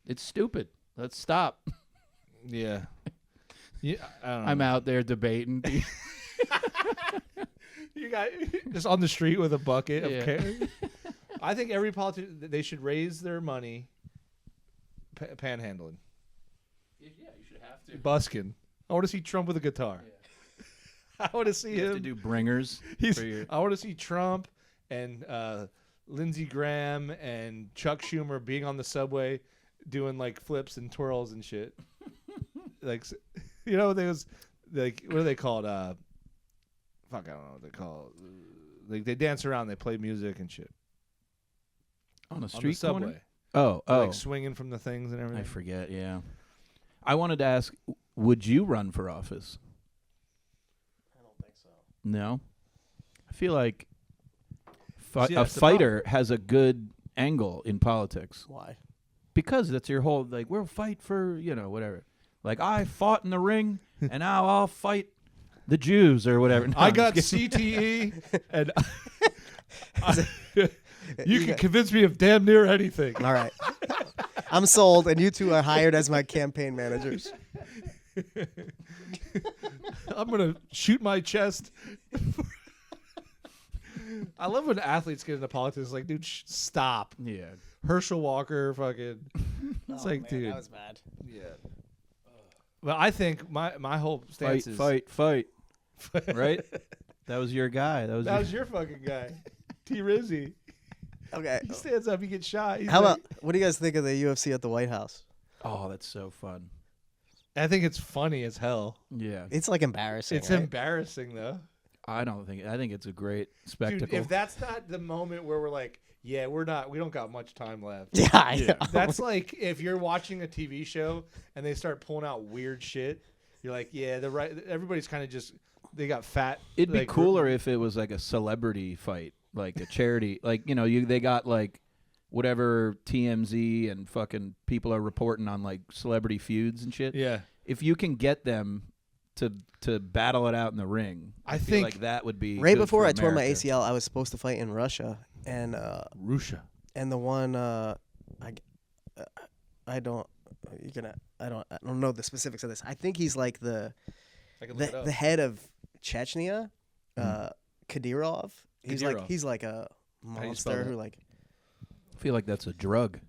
It's stupid. Let's stop. Yeah. Yeah. I don't know. I'm out there debating. You got just on the street with a bucket Yeah. of carrots. I think every politician they should raise their money panhandling, Yeah, you should have to. busking. I want to see Trump with a guitar. I want to see You him. have to do bringers. For your, I want to see Trump and Lindsey Graham and Chuck Schumer being on the subway doing like flips and twirls and shit. Like, there was like, what are they called? Fuck, I don't know what they're called. Like they dance around, they play music and shit on a on the street subway. corner? Oh. Like swinging from the things and I everything. forget, yeah. I wanted to ask, would you run for office? I don't think so. No? feel like See, a that's the fighter has a good angle in politics Why? because that's your whole like we'll fight for whatever. Like I fought in the ring and now I'll fight the Jews or whatever. No, I I'm got just kidding. CTE, and you can convince me of damn near anything. All right. I'm sold, and you two are hired as my campaign managers. I'm gonna shoot my chest. I love when athletes get into politics. It's like, dude, stop. Yeah. Herschel Walker, fucking. It's like, man, dude. that was bad. Yeah. Well, I think my whole stance is Fight. Right? That was your guy. That was your fucking guy, T. Rizzy. Okay. He stands up, he gets shot. He's How like- about what do you guys think of the UFC at the White House? Oh, that's so fun. I think it's funny as hell. Yeah. It's like embarrassing. It's right? embarrassing though. I think it's a great spectacle. Dude, if that's not the moment where we're like, yeah, we don't got much time left. Yeah, I know. That's like if you're watching a TV show and they start pulling out weird shit, you're like, yeah, everybody's kind of just they got fat. It'd be like, cooler if it was like a celebrity fight, like a charity, like they got like whatever TMZ and fucking people are reporting on like celebrity feuds and shit. Yeah. If you can get them to battle it out in the ring, I feel think like that would be Right good before for I tore my America. ACL, I was supposed to fight in Russia, and Russia. the one I don't know the specifics of this. I think he's like the I can look it up. the head of Chechnya, Kadyrov. Kadyrov. He's like a do you spell monster that? who like I feel like that's a drug.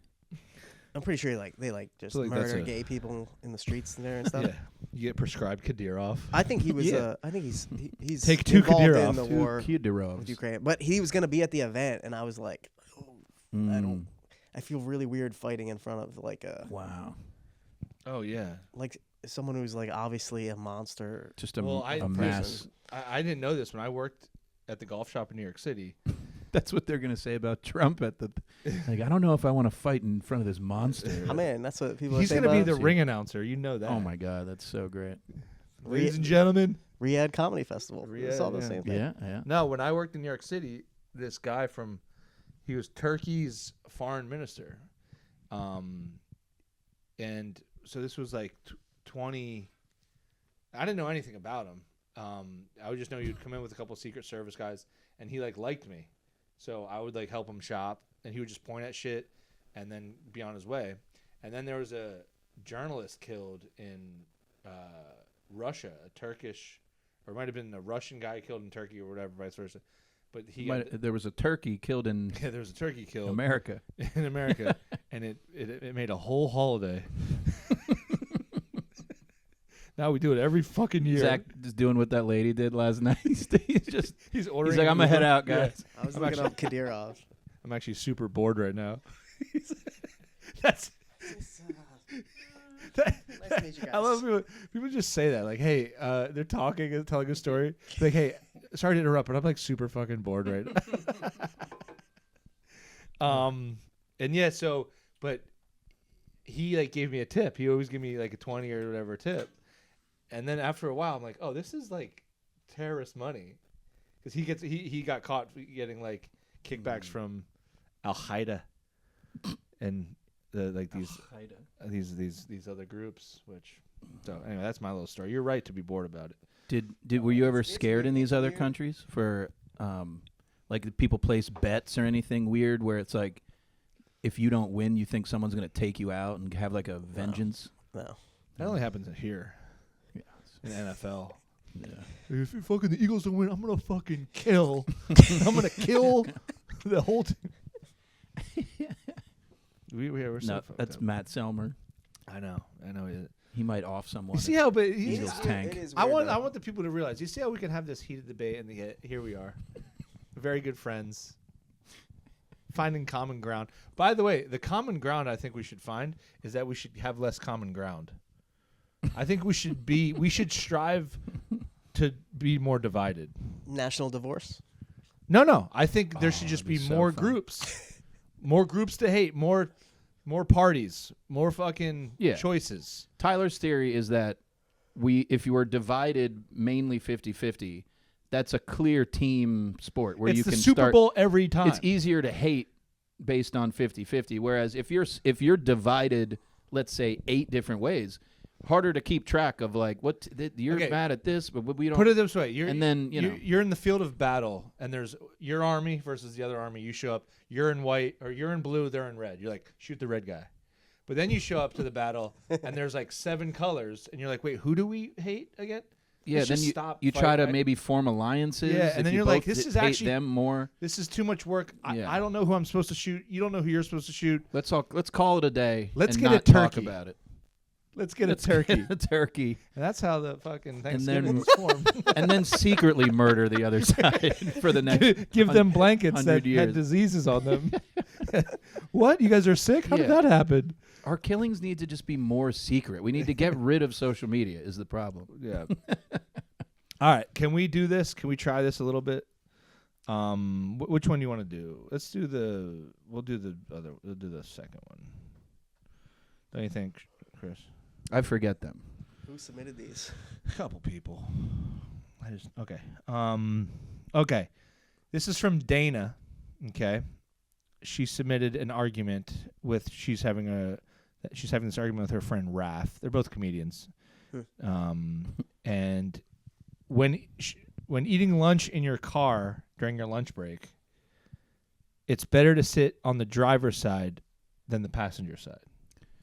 I'm pretty sure they just feel like that's murder a- gay people in the streets there and stuff. Yeah. You get prescribed Kadyrov. I think he was. Yeah. I think he's Take two involved Kadyrov. in the Two war Kudyrovs. with Ukraine, but he was gonna be at the event, and I was like, Mm. I feel really weird fighting in front of like Wow. Oh yeah. someone who's like obviously a monster. Just a, Well, a mass. I didn't know this when I worked at the golf shop in New York City. That's what they're gonna say about Trump at the. Like, I don't know if I want to fight in front of this monster. I mean, that's what people are He's saying gonna be about the ring announcer. You know that. Oh my god, that's so great. Ladies and gentlemen. Riyadh Comedy Festival. It's all the yeah. same thing. Yeah, yeah. No, when I worked in New York City, this guy he was Turkey's foreign minister. And so this was like 20. I didn't know anything about him. I would just know he'd come in with a couple of Secret Service guys, and he like liked me. So I would like help him shop, and he would just point at shit and then be on his way. And then there was a journalist killed in Russia, a Turkish, or it might have been a Russian guy killed in Turkey or whatever, vice versa. But There was a turkey killed in yeah, there was a turkey killed America. in America, and it made a whole holiday. Now we do it every fucking year. Zach is doing what that lady did last night. He's ordering. He's like, I'm gonna head out, Yeah. guys. I was I'm looking up Kadyrov. I'm actually super bored right now. That's. Nice to meet you guys. I love people just say that, like, hey, they're talking and telling a story, like, hey, sorry to interrupt, but I'm like super fucking bored right now. And yeah, so, but he like gave me a tip. He always give me like a 20 or whatever tip, and then after a while, I'm like, oh, this is like terrorist money, because he got caught getting like kickbacks from Al Qaeda and these other groups, which so anyway, that's my little story. You're right to be bored about it. Were you ever it's scared in weird, these it's other weird. countries for like did people place bets or anything weird where it's like if you don't win you think someone's gonna take you out and have like a vengeance? No. That only happens here Yeah. in NFL. Yeah. If fucking the Eagles don't win, I'm gonna fucking kill. I'm gonna kill the whole team. We're so No, fucked that's up. Matt Selmer. I know. He might off someone. You see how, but Eagles tank. It is I weird, want though. the people to realize. You see how we can have this heated debate, and here we are, very good friends, finding common ground. By the way, the common ground I think we should find is that we should have less common ground. I think we should strive to be more divided. National divorce. No. I think there should just that'd be be so more fun. groups to hate, more parties, more fucking Yeah. choices. Tyler's theory is that if you were divided mainly 50-50, that's a clear team sport where it's you the can Super start. Bowl every time. It's easier to hate based on 50-50. Whereas if you're divided, let's say 8 different ways, harder to keep track of like what you're Okay. mad at this, but we don't. Put it this way: And then, you're in the field of battle, and there's your army versus the other army. You show up, you're in white or you're in blue, they're in red. You're like, shoot the red guy. But then you show up to the battle, and there's like 7 colors, and you're like, wait, who do we hate again? Yeah, Let's then just you stop try fighting, to right? maybe form alliances. Yeah, if and then you you're like, both this is hate actually them more. This is too much work. Yeah. I don't know who I'm supposed to shoot. You don't know who you're supposed to shoot. Let's call it a day. Let's and get a not talk turkey. about it. Let's get Let's a turkey. get a turkey, And that's how the fucking then- Thanksgiving was formed. and then secretly murder the other side for the next. Give them blankets 100 that years. had diseases on them. What? You guys are sick? How did Yeah. that happen? Our killings need to just be more secret. We need to get rid of social media. Is the problem? Yeah. All right. Can we do this? Can we try this a little bit? Which one do you want to do? Let's do the. We'll do the second one. Don't you think, Chris? I forget them. Who submitted these? A couple people. Okay. Okay. This is from Dana. Okay. She submitted an argument with she's having this argument with her friend Raph. They're both comedians. And when eating lunch in your car during your lunch break, it's better to sit on the driver's side than the passenger side.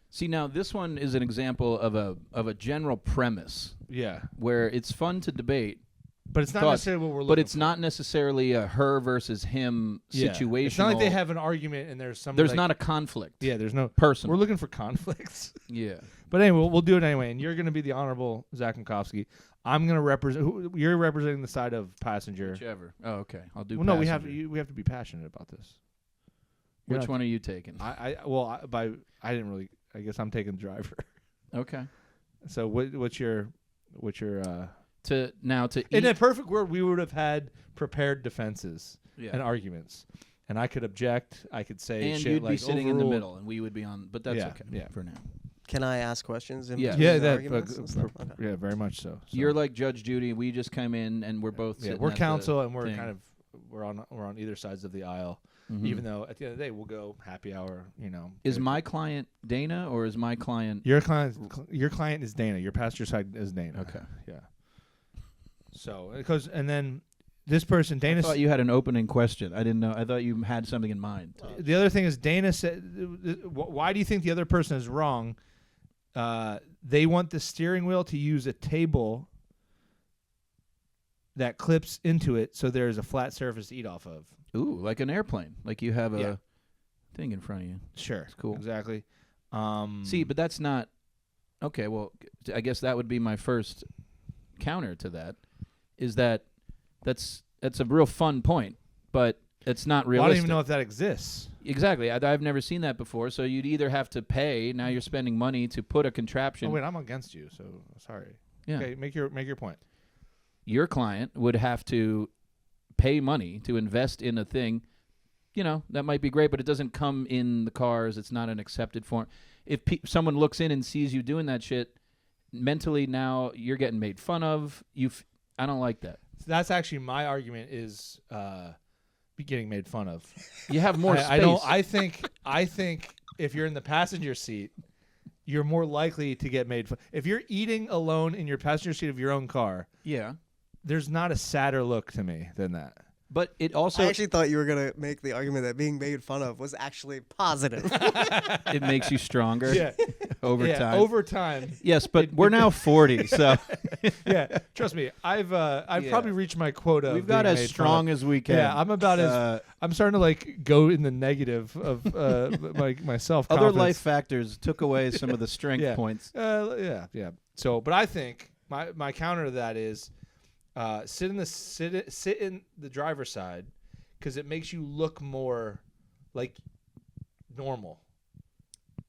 See, now this one is an example of a general premise Yeah. where it's fun to debate, But it's not thoughts, necessarily what we're looking but it's for. not necessarily a her versus him situation. It's not like they have an argument and there's some. There's not a conflict. Yeah, there's no. Personal. We're looking for conflicts. Yeah. But anyway, we'll do it anyway. And you're going to be the honorable Zach Makovsky. I'm going to represent. You're representing the side of passenger. Whichever. Oh, okay. I'll do. Well, no, we have passenger. we have to be passionate about this. Which one are you taking? I didn't really. I guess I'm taking the driver. Okay. So what's your To eat. in a perfect world we would have had prepared defenses Yeah. and arguments, and I could object. I could say And shit you'd like be sitting in the overruled. middle, and we would be on. But that's Yeah, okay. yeah. For now. Can I ask questions? In Yeah. between Yeah, the that arguments and stuff? Okay. yeah, very much so. You're like Judge Judy. We just come in, and we're both. Yeah, sitting we're at counsel, the and we're thing. kind of we're on either sides of the aisle. Mhm. Even though at the end of the day we'll go happy hour. Is my client Dana or is my client? your client is Dana. Your passenger side is Dana. Okay. Yeah. So and then this person I Dana. thought you had an opening question. I didn't know. I thought you had something in mind. The other thing is Dana said, why do you think the other person is wrong? They want the steering wheel to use a table that clips into it, so there's a flat surface to eat off of. Ooh, like an airplane. Like you have a Yeah. thing in front of you. Sure, That's cool. exactly. See, but that's not. Okay, well, I guess that would be my first counter to that. Is that's a real fun point, but it's not well, I realistic. don't even know if that exists. Exactly. I've never seen that before. So you'd either have to pay. Now you're spending money to put a contraption. Oh wait, I'm against you, so sorry. Yeah. Okay, make your point. Your client would have to pay money to invest in a thing. That might be great, but it doesn't come in the cars. It's not an accepted form. If someone looks in and sees you doing that shit, mentally now you're getting made fun of. I don't like that. That's actually my argument is be getting made fun of. You have more space. I don't. I think if you're in the passenger seat, you're more likely to get made fun. If you're eating alone in your passenger seat of your own car, Yeah. there's not a sadder look to me than that. But it also I actually thought you were gonna make the argument that being made fun of was actually positive. it makes you stronger Yeah, over yeah, time. over time. Yes, but we're now 40, so Yeah, trust me. I've Yeah. probably reached my quota. we've of got being as made strong fun of. as we can. Yeah, I'm about as I'm starting to like go in the negative of my self. Other life factors took away some of the strength Yeah. points. Yeah. So, but I think my counter to that is sit in the driver's side because it makes you look more like normal.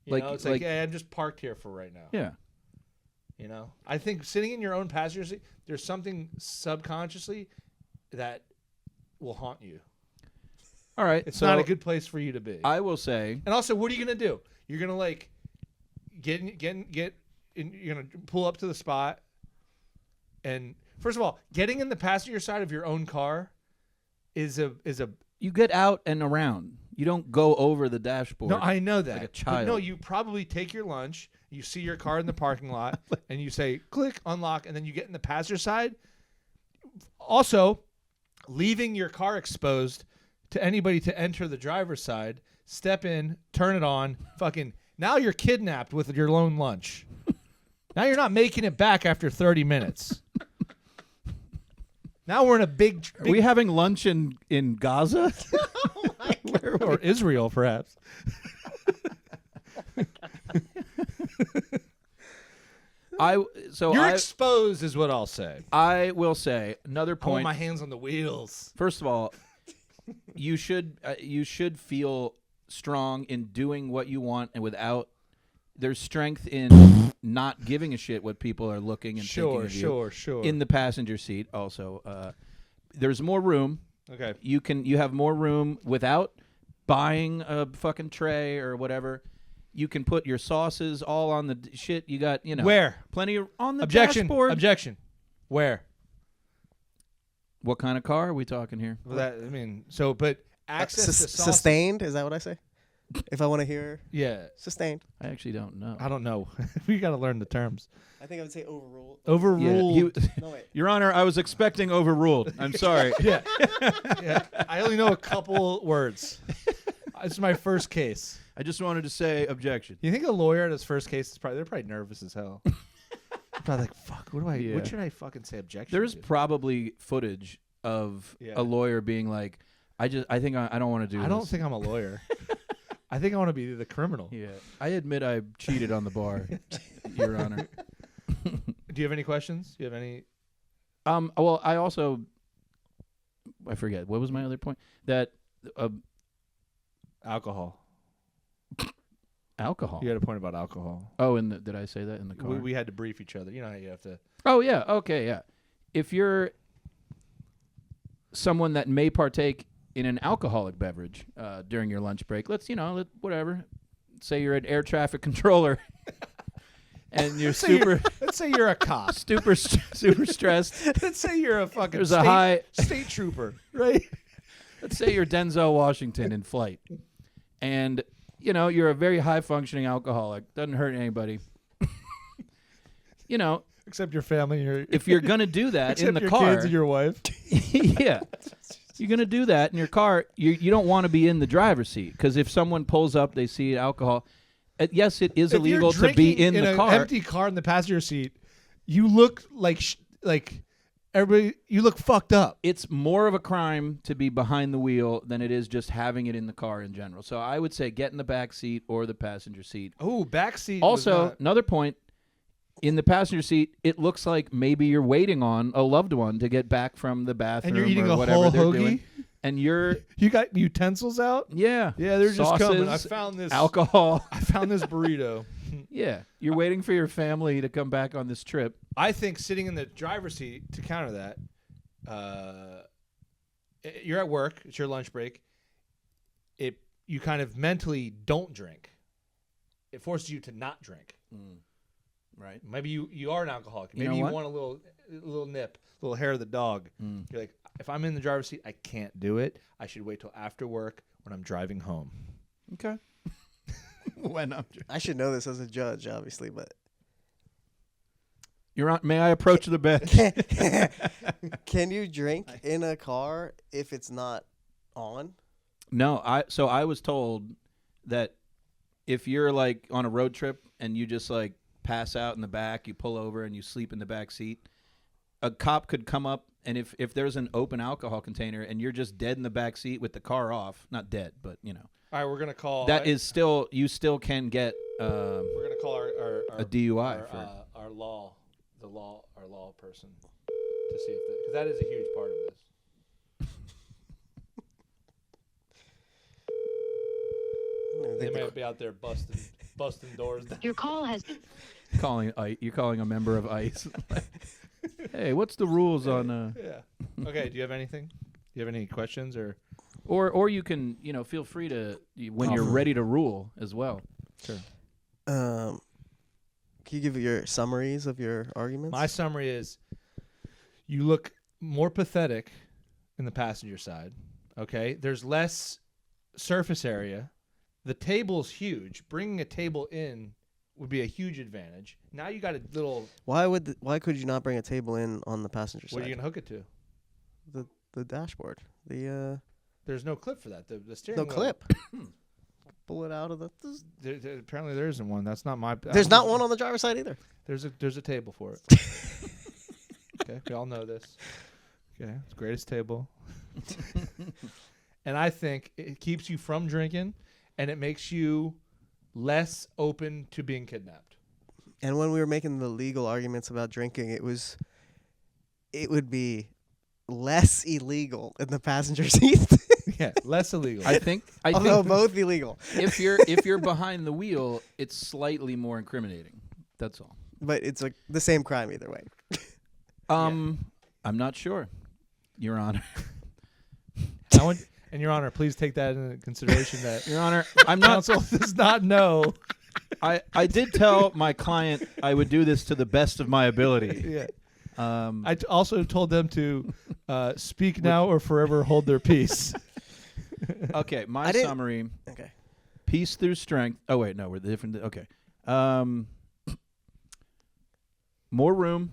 It's like, hey, I'm just parked here for right now. Yeah. I think sitting in your own passenger seat, there's something subconsciously that will haunt you. All right. It's so not a good place for you to be. I will say, And also, what are you gonna do? You're gonna like get in, you're gonna pull up to the spot, and First of all, getting in the passenger side of your own car is a You get out and around. You don't go over the dashboard. no. I know that. Like a But child. no, you probably take your lunch. You see your car in the parking lot, and you say click, unlock, and then you get in the passenger side. Also, leaving your car exposed to anybody to enter the driver's side. Step in, turn it on. Fucking now you're kidnapped with your lone lunch. Now you're not making it back after 30 minutes. Now we're in a big Are we having lunch in Gaza? or Israel, perhaps. You're exposed, is what I'll say. I will say another I want point. my hands on the wheels. First of all, you should feel strong in doing what you want and without. There's strength in not giving a shit what people are looking and thinking of you. Sure. In the passenger seat, also, there's more room. Okay. You have more room without buying a fucking tray or whatever. You can put your sauces all on the shit. You got, Where? Plenty of, on the Objection. dashboard. Objection. Where? What kind of car are we talking here? Well, but access to sauces. Sustained? Is that what I say? If I want to hear Yeah. sustained. I actually don't know. I don't know. We got to learn the terms. I think I would say overruled. Overruled. No, wait. Your Honor, I was expecting overruled. I'm sorry. Yeah. I only know a couple words. This is my first case. I just wanted to say objection. You think a lawyer at his first case is they're probably nervous as hell. Probably like, fuck, what should I fucking say objection There's to? probably footage of a lawyer being like, I think I don't want to do this. I don't think I'm a lawyer. I think I want to be the criminal. Yeah. I admit I cheated on the bar, Your Honor. Do you have any questions? Do you have any? Well, I forget. What was my other point? That Alcohol. alcohol. You had a point about alcohol. Oh, did I say that in the car? We had to brief each other. You know how you have to. Oh, yeah. Okay, yeah. If you're someone that may partake in an alcoholic beverage during your lunch break, whatever. Say you're an air traffic controller and you're Let's say you're a cop. super stressed. Let's say you're a fucking There's a high state trooper, right? Let's say you're Denzel Washington in flight, and you're a very high functioning alcoholic. Doesn't hurt anybody. Except your family. If you're gonna do that in the your car, kids and your wife. yeah, you're gonna do that in your car. You don't want to be in the driver's seat because if someone pulls up, they see alcohol. Yes, it is illegal to be in the car. An empty car in the passenger seat. You look like everybody. You look fucked up. It's more of a crime to be behind the wheel than it is just having it in the car in general. So I would say get in the back seat or the passenger seat. Oh, back seat. Also, another point. In the passenger seat, it looks like maybe you're waiting on a loved one to get back from the bathroom, and you're eating or a whatever whole they're hoagie. doing. And you got utensils out. Yeah, they're sauces, just coming. I found this alcohol. I found this burrito. Yeah, you're waiting for your family to come back on this trip. I think sitting in the driver's seat to counter that. You're at work. It's your lunch break. You kind of mentally don't drink. It forces you to not drink. Right. Maybe you are an alcoholic. You Maybe know you what? want a little nip, a little hair of the dog. You're like, if I'm in the driver's seat, I can't do it. I should wait till after work when I'm driving home. Okay. I should know this as a judge, obviously, but You're on. May I approach the bench? can you drink in a car if it's not on? No. I was told that if you're like on a road trip and you just like pass out in the back, you pull over and you sleep in the back seat, a cop could come up, and if there's an open alcohol container and you're just dead in the back seat with the car off, not dead, but All right, we're gonna call. You still can get. We're gonna call our a DUI for our law person to see if because that is a huge part of this. They might be out there busting doors. Your call has you're calling a member of ICE. Hey, what's the rules on? Yeah. Okay. Do you have anything? Do you have any questions or you can feel free to when you're ready to rule as well. Sure. Can you give your summaries of your arguments? My summary is You look more pathetic in the passenger side. Okay, there's less surface area. The table's huge. Bringing a table in would be a huge advantage. Now you got a little. Why could you not bring a table in on the passenger side? What are you gonna hook it to? The dashboard. There's no clip for that. The steering No wheel. clip. Pull it out of the. Apparently there isn't one. That's not my. There's not one on the driver's side either. There's a table for it. Okay, we all know this. Okay, it's the greatest table. And I think it keeps you from drinking, and it makes you less open to being kidnapped. And when we were making the legal arguments about drinking, it would be less illegal in the passenger seat. Yeah, less illegal. I think Although both illegal. if you're behind the wheel, it's slightly more incriminating. That's all. But it's like the same crime either way. I'm not sure, Your Honor. And Your Honor, please take that into consideration that Your Honor, I'm not. counsel does not know. I did tell my client I would do this to the best of my ability. Yeah. I also told them to speak now or forever hold their peace. Okay, my summary. Okay. Peace through strength. Oh wait, no, we're different. Okay. More room.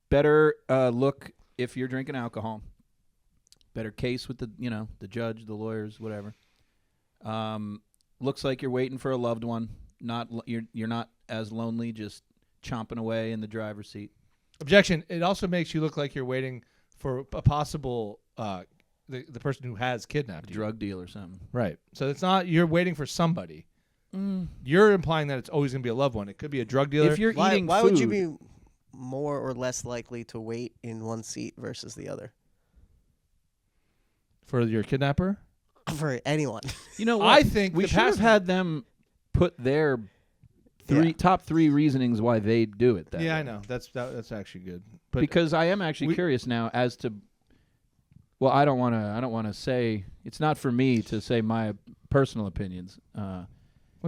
Better look if you're drinking alcohol. Better case with the judge, the lawyers, whatever. Looks like you're waiting for a loved one. You're not as lonely, just chomping away in the driver's seat. Objection. It also makes you look like you're waiting for a possible the person who has kidnapped you. Drug deal or something. Right. So it's not you're waiting for somebody. You're implying that it's always going to be a loved one. It could be a drug dealer. If you're eating why food, would you be more or less likely to wait in one seat versus the other? For your kidnapper? For anyone. You know what? I think we the should have passenger- had them put their top three reasonings why they do it. That Yeah, way. I know. That's actually good. But Because I am actually curious now as to. Well, I don't want to say it's not for me to say my personal opinions. well,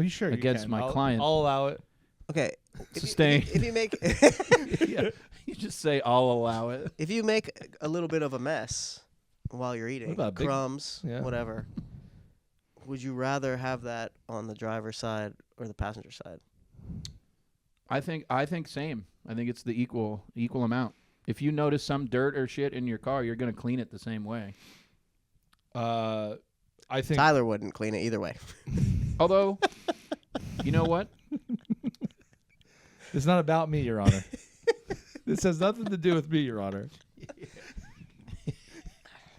you sure against you can. my client. I'll allow it. Okay. Sustain. If you make Yeah, you just say I'll allow it. if you make a little bit of a mess while you're eating, What about big- crumbs, yeah. whatever, would you rather have that on the driver's side or the passenger side? I think same. I think it's the equal amount. If you notice some dirt or shit in your car, you're gonna clean it the same way. I think Tyler wouldn't clean it either way. Although, you know what? it's not about me, Your Honor. This has nothing to do with me, Your Honor.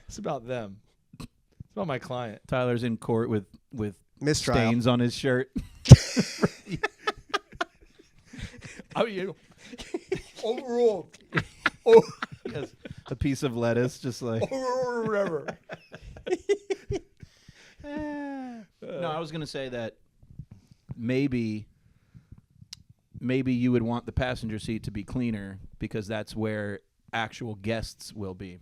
It's about them. It's about my client. Tyler's in court with Mistrial. stains on his shirt. Overruled. He has a piece of lettuce, just like. Whatever. No, I was gonna say that maybe you would want the passenger seat to be cleaner because that's where actual guests will be.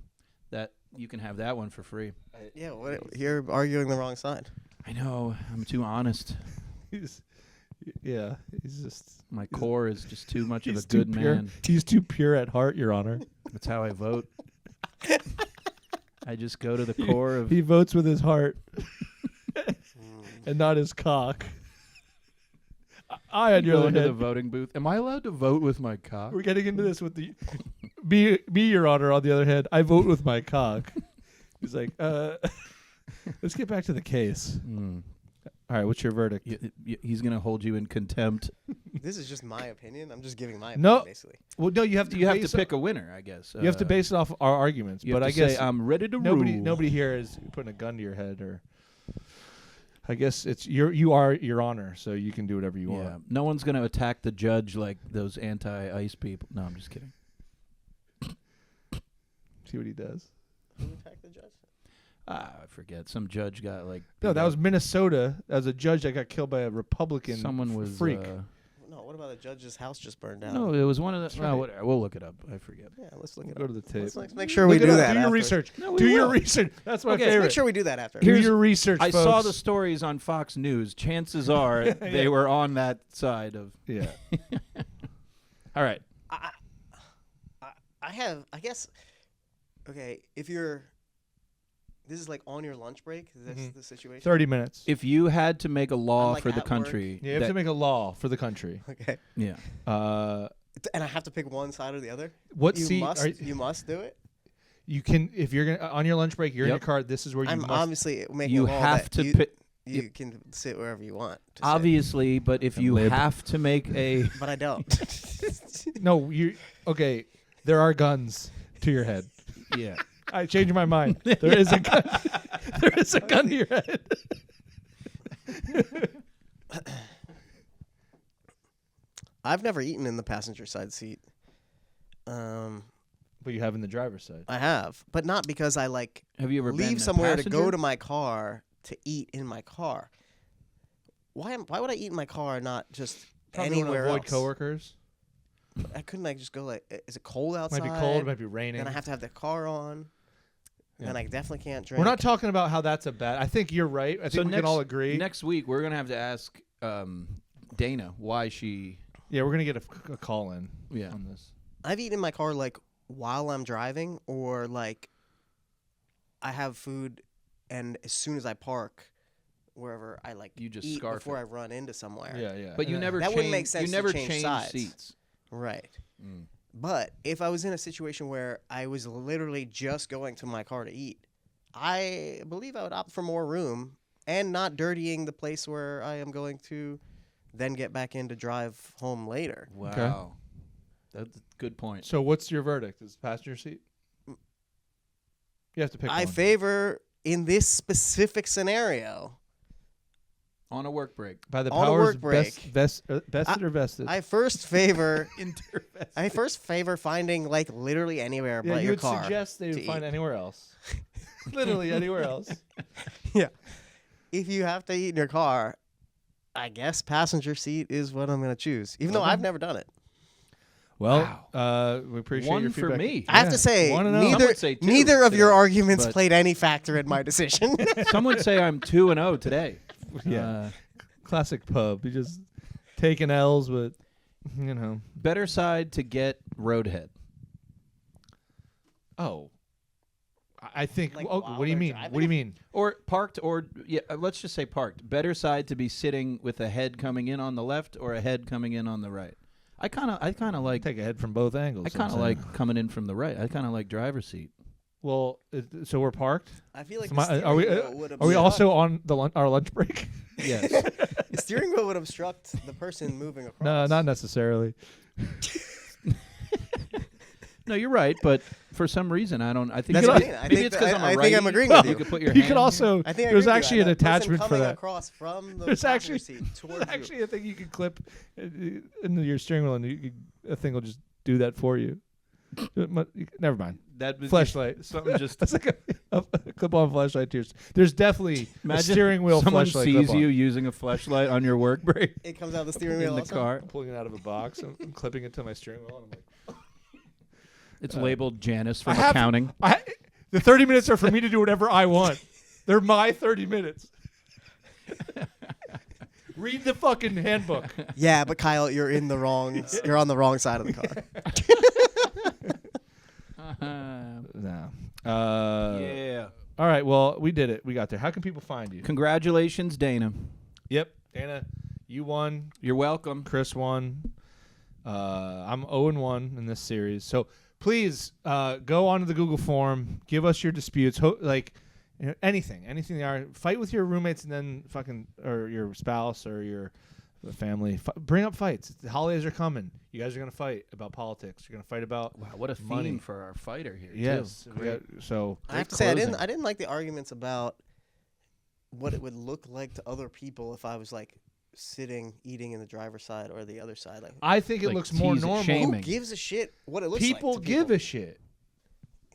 That you can have that one for free. Yeah, you're arguing the wrong side. I know. I'm too honest. He's just. My core is just too much of a He's too good pure. man. He's too pure at heart, Your Honor. That's how I vote. I just go to the core of. He votes with his heart and not his cock. I, on your go other into the hand, voting booth. Am I allowed to vote with my cock? we're getting into this with the me, Your Honor. On the other hand, I vote with my cock. He's like, let's get back to the case. All right, what's your verdict? He's gonna hold you in contempt. This is just my opinion. I'm just giving my No. opinion, basically. Well, no, you have to. You have to base pick a winner, I guess. You have to base it off our arguments, You but have I to guess say, I'm ready to nobody rule. here is putting a gun to your head, or I guess it's you are Your Honor, so you can do whatever you Yeah, want. no one's gonna attack the judge like those anti-ICE people. No, I'm just kidding. See what he does. Who attacked the judge? I forget. Some judge got like. No, beat that up. was Minnesota. That was a judge that got killed by a Republican. Someone was freak. No, what about the judge's house just burned down? No, it was one of the. That's no, right. whatever. We'll look it up. I forget. Yeah, let's look it Go up. to the tape. Let's make sure we Look it do up. that. Do your after. research. No, we do your will. research. That's my Okay, favorite. Make sure we do that after. Do your research, I folks. saw the stories on Fox News. Chances are they were on that side of. Yeah. All right. I guess, okay, if you're, this is like on your lunch break, is this the situation? 30 minutes. If you had to make a law like, for the at work. country, You have to make a law for the country. Okay. yeah. And I have to pick one side or the other? What You seat? you must do it? You can, if you're gonna on your lunch break, you're in Yep. your car. This is where you I'm must. obviously making You a law have that to you, pick. you can sit wherever you want. To sit. Obviously, but if you lib. have to make a But I don't. No, you. Okay, there are guns to your head. yeah. I changed my mind. There is a gun. There is a gun to your head. I've never eaten in the passenger side seat. But you have in the driver's side. I have, but not because I like Have you ever been leave a somewhere to go passenger? to my car to eat in my car. Why would I eat in my car and not just Probably wanna anywhere avoid else? coworkers. I couldn't like just go like, is it cold outside? Might be cold. It might be raining. Then I have to have the car on. Yeah. And I definitely can't drink. We're not talking about how that's a bad. I think you're right. I think we can all agree. Next week, we're gonna have to ask Dana why she. Yeah, we're gonna get a call in Yeah. on this. I've eaten in my car like while I'm driving, or like I have food, and as soon as I park, wherever I like You just eat scarf before it. I run into somewhere. Yeah, yeah. But you never. That wouldn't make sense You to never change change sides. seats. Right. But if I was in a situation where I was literally just going to my car to eat, I believe I would opt for more room and not dirtying the place where I am going to then get back in to drive home later. Wow. That's a good point. So what's your verdict? Is passenger seat? You have to pick I one. favor, in this specific scenario, On a work break. By the on a powers work break. vested or vested? I first favor Intervest. I first favor finding like literally anywhere yeah, but you your would car. suggest they to would find eat. anywhere else. Literally anywhere else. Yeah. If you have to eat in your car, I guess passenger seat is what I'm going to choose, even though Okay. I've never done it. Well, we appreciate One your for feedback. me. I have to say, 1-0. Some neither would say two neither of your today, arguments but- played any factor in my decision. Some would say I'm 2-0 today. Yeah. Classic pub. You just taking L's, but Better side to get roadhead. Oh. I think. Like, oh, while what do you they're mean? driving? What do you mean? Or parked, or yeah, let's just say parked. Better side to be sitting with a head coming in on the left or a head coming in on the right. I kind of like. Take a head from both angles. I kind of like coming in from the right. I kind of like driver's seat. Well, so we're parked. I feel like So the are steering we? wheel would Are we obstruct- also on our lunch break? Yes. the steering wheel would obstruct the person moving across. No, not necessarily. No, you're right, but for some reason I don't. I think That's maybe what I mean. I think it's because I'm a I think righty. I'm agreeing with You you. could put your You hand could also. I think I there's agree with actually you. an The person attachment for coming that. across from the There's passenger actually seat towards actually a thing you can clip into your steering wheel, and a thing will just do that for you. Never mind. that was Flashlight. Something just. That's like a clip-on flashlight. There's definitely a Imagine steering wheel someone flashlight. sees clip-on. you using a flashlight on your work break you. It comes out of the steering in wheel the also? car. I'm pulling it out of a box. I'm clipping it to my steering wheel, and I'm like, It's labeled Janice from I have- accounting. the 30 minutes are for me to do whatever I want. They're my 30 minutes. Read the fucking handbook. Yeah, but Kyle, you're in the wrong. You're on the wrong side of the car. No. Yeah. All right. Well, we did it. We got there. How can people find you? Congratulations, Dana. Yep. Dana, you won. You're welcome. Chris won. I'm 0-1 in this series. So please go onto the Google form. Give us your disputes. Anything they are. Fight with your roommates and then or your spouse or your family. Bring up fights. The holidays are coming. You guys are going to fight about politics. You're going to fight about Wow, what a money. theme for our fighter here. Yes. Too. We got- so I have to say, closing. I didn't like the arguments about what it would look like to other people if I was like eating in the driver's side or the other side. Like, I think it Like looks more tease and normal. shame. who Shaming. gives a shit what it looks People like? to give a shit.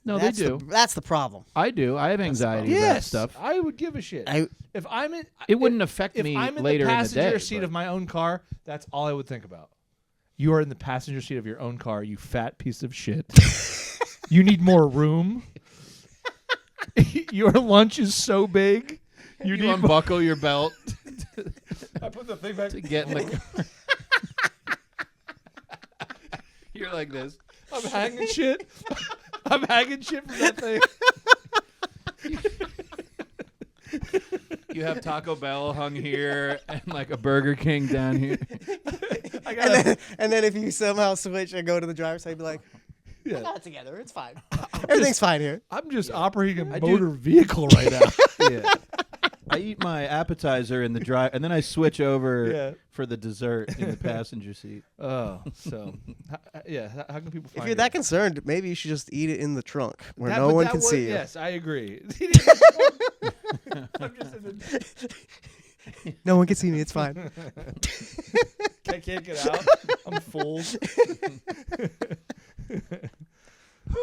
No, That's they do. That's the problem. I do. I have anxiety about Yes, stuff. I would give a shit. If I'm in, It wouldn't affect if me I'm in later the in the passenger day. seat but- of my own car, that's all I would think about. You are in the passenger seat of your own car, you fat piece of shit. You need more room. Your lunch is so big. You You need unbuckle your belt I put the thing back. to get in the car. You're like this. I'm hanging shit. I'm hanging shit from that thing. You have Taco Bell hung here and like a Burger King down here. And then if you somehow switch and go to the driver's side, you'd be like, I Yeah. got it together. It's fine. Everything's fine here. I'm just operating a I do- motor vehicle right now. Yeah. I eat my appetizer in the drive, and then I switch over Yeah. for the dessert in the passenger seat. Oh, so how can people find If you're you? that concerned, maybe you should just eat it in the trunk where That- no but one that can would- see you. Yes, I agree. I'm just in the, No one can see me. It's fine. I can't get out. I'm full.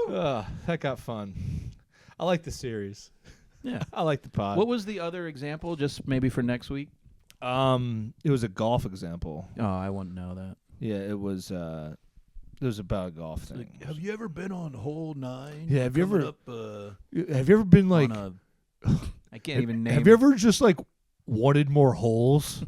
That got fun. I like the series. Yeah. I like the pod. What was the other example? Just maybe for next week. It was a golf example. Oh, I wouldn't know that. Yeah, it was about a golf thing. Have you ever been on hole 9? Yeah, have you Coming ever- up, Have you ever been like? on a, I can't even name. Have you ever just like wanted more holes?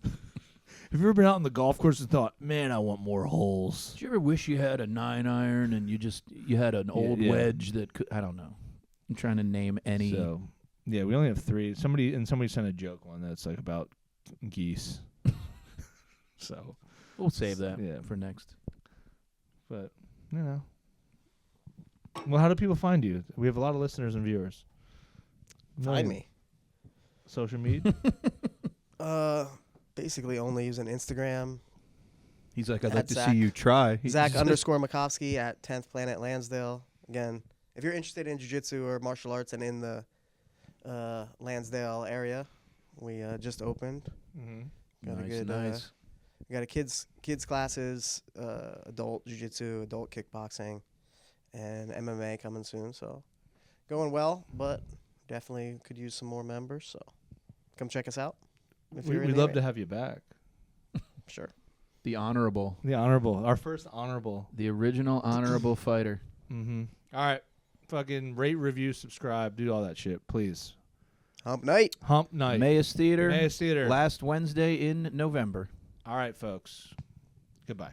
Have you ever been out on the golf course and thought, "Man, I want more holes"? Did you ever wish you had a 9-iron and you had an old yeah. wedge that could? I don't know. I'm trying to name any. So, yeah, we only have 3. Somebody sent a joke one that's like about geese. So, We'll save that Yeah. for next. but you know, well, how do people find you? We have a lot of listeners and viewers. Find me. Social media. Basically only using Instagram. He's like, I'd At like to Zach- see you try. Zach _ Makovsky at 10th Planet Lansdale. Again, if you're interested in jiu-jitsu or martial arts and in the Lansdale area, we just opened. Mm-hmm. Got a Nice, good, nice. we got a kids classes, adult jiu-jitsu, adult kickboxing, and MMA coming soon. So going well, but definitely could use some more members. So come check us out. If you're in We'd the love area. to have you back. Sure. The honorable, The honorable, our first honorable. the original honorable fighter. Mm-hmm. All right, fucking rate, review, subscribe, do all that shit, please. Hump night. Hump night. Emmaus Theater. Emmaus Theater. Last Wednesday in November. All right, folks. Goodbye.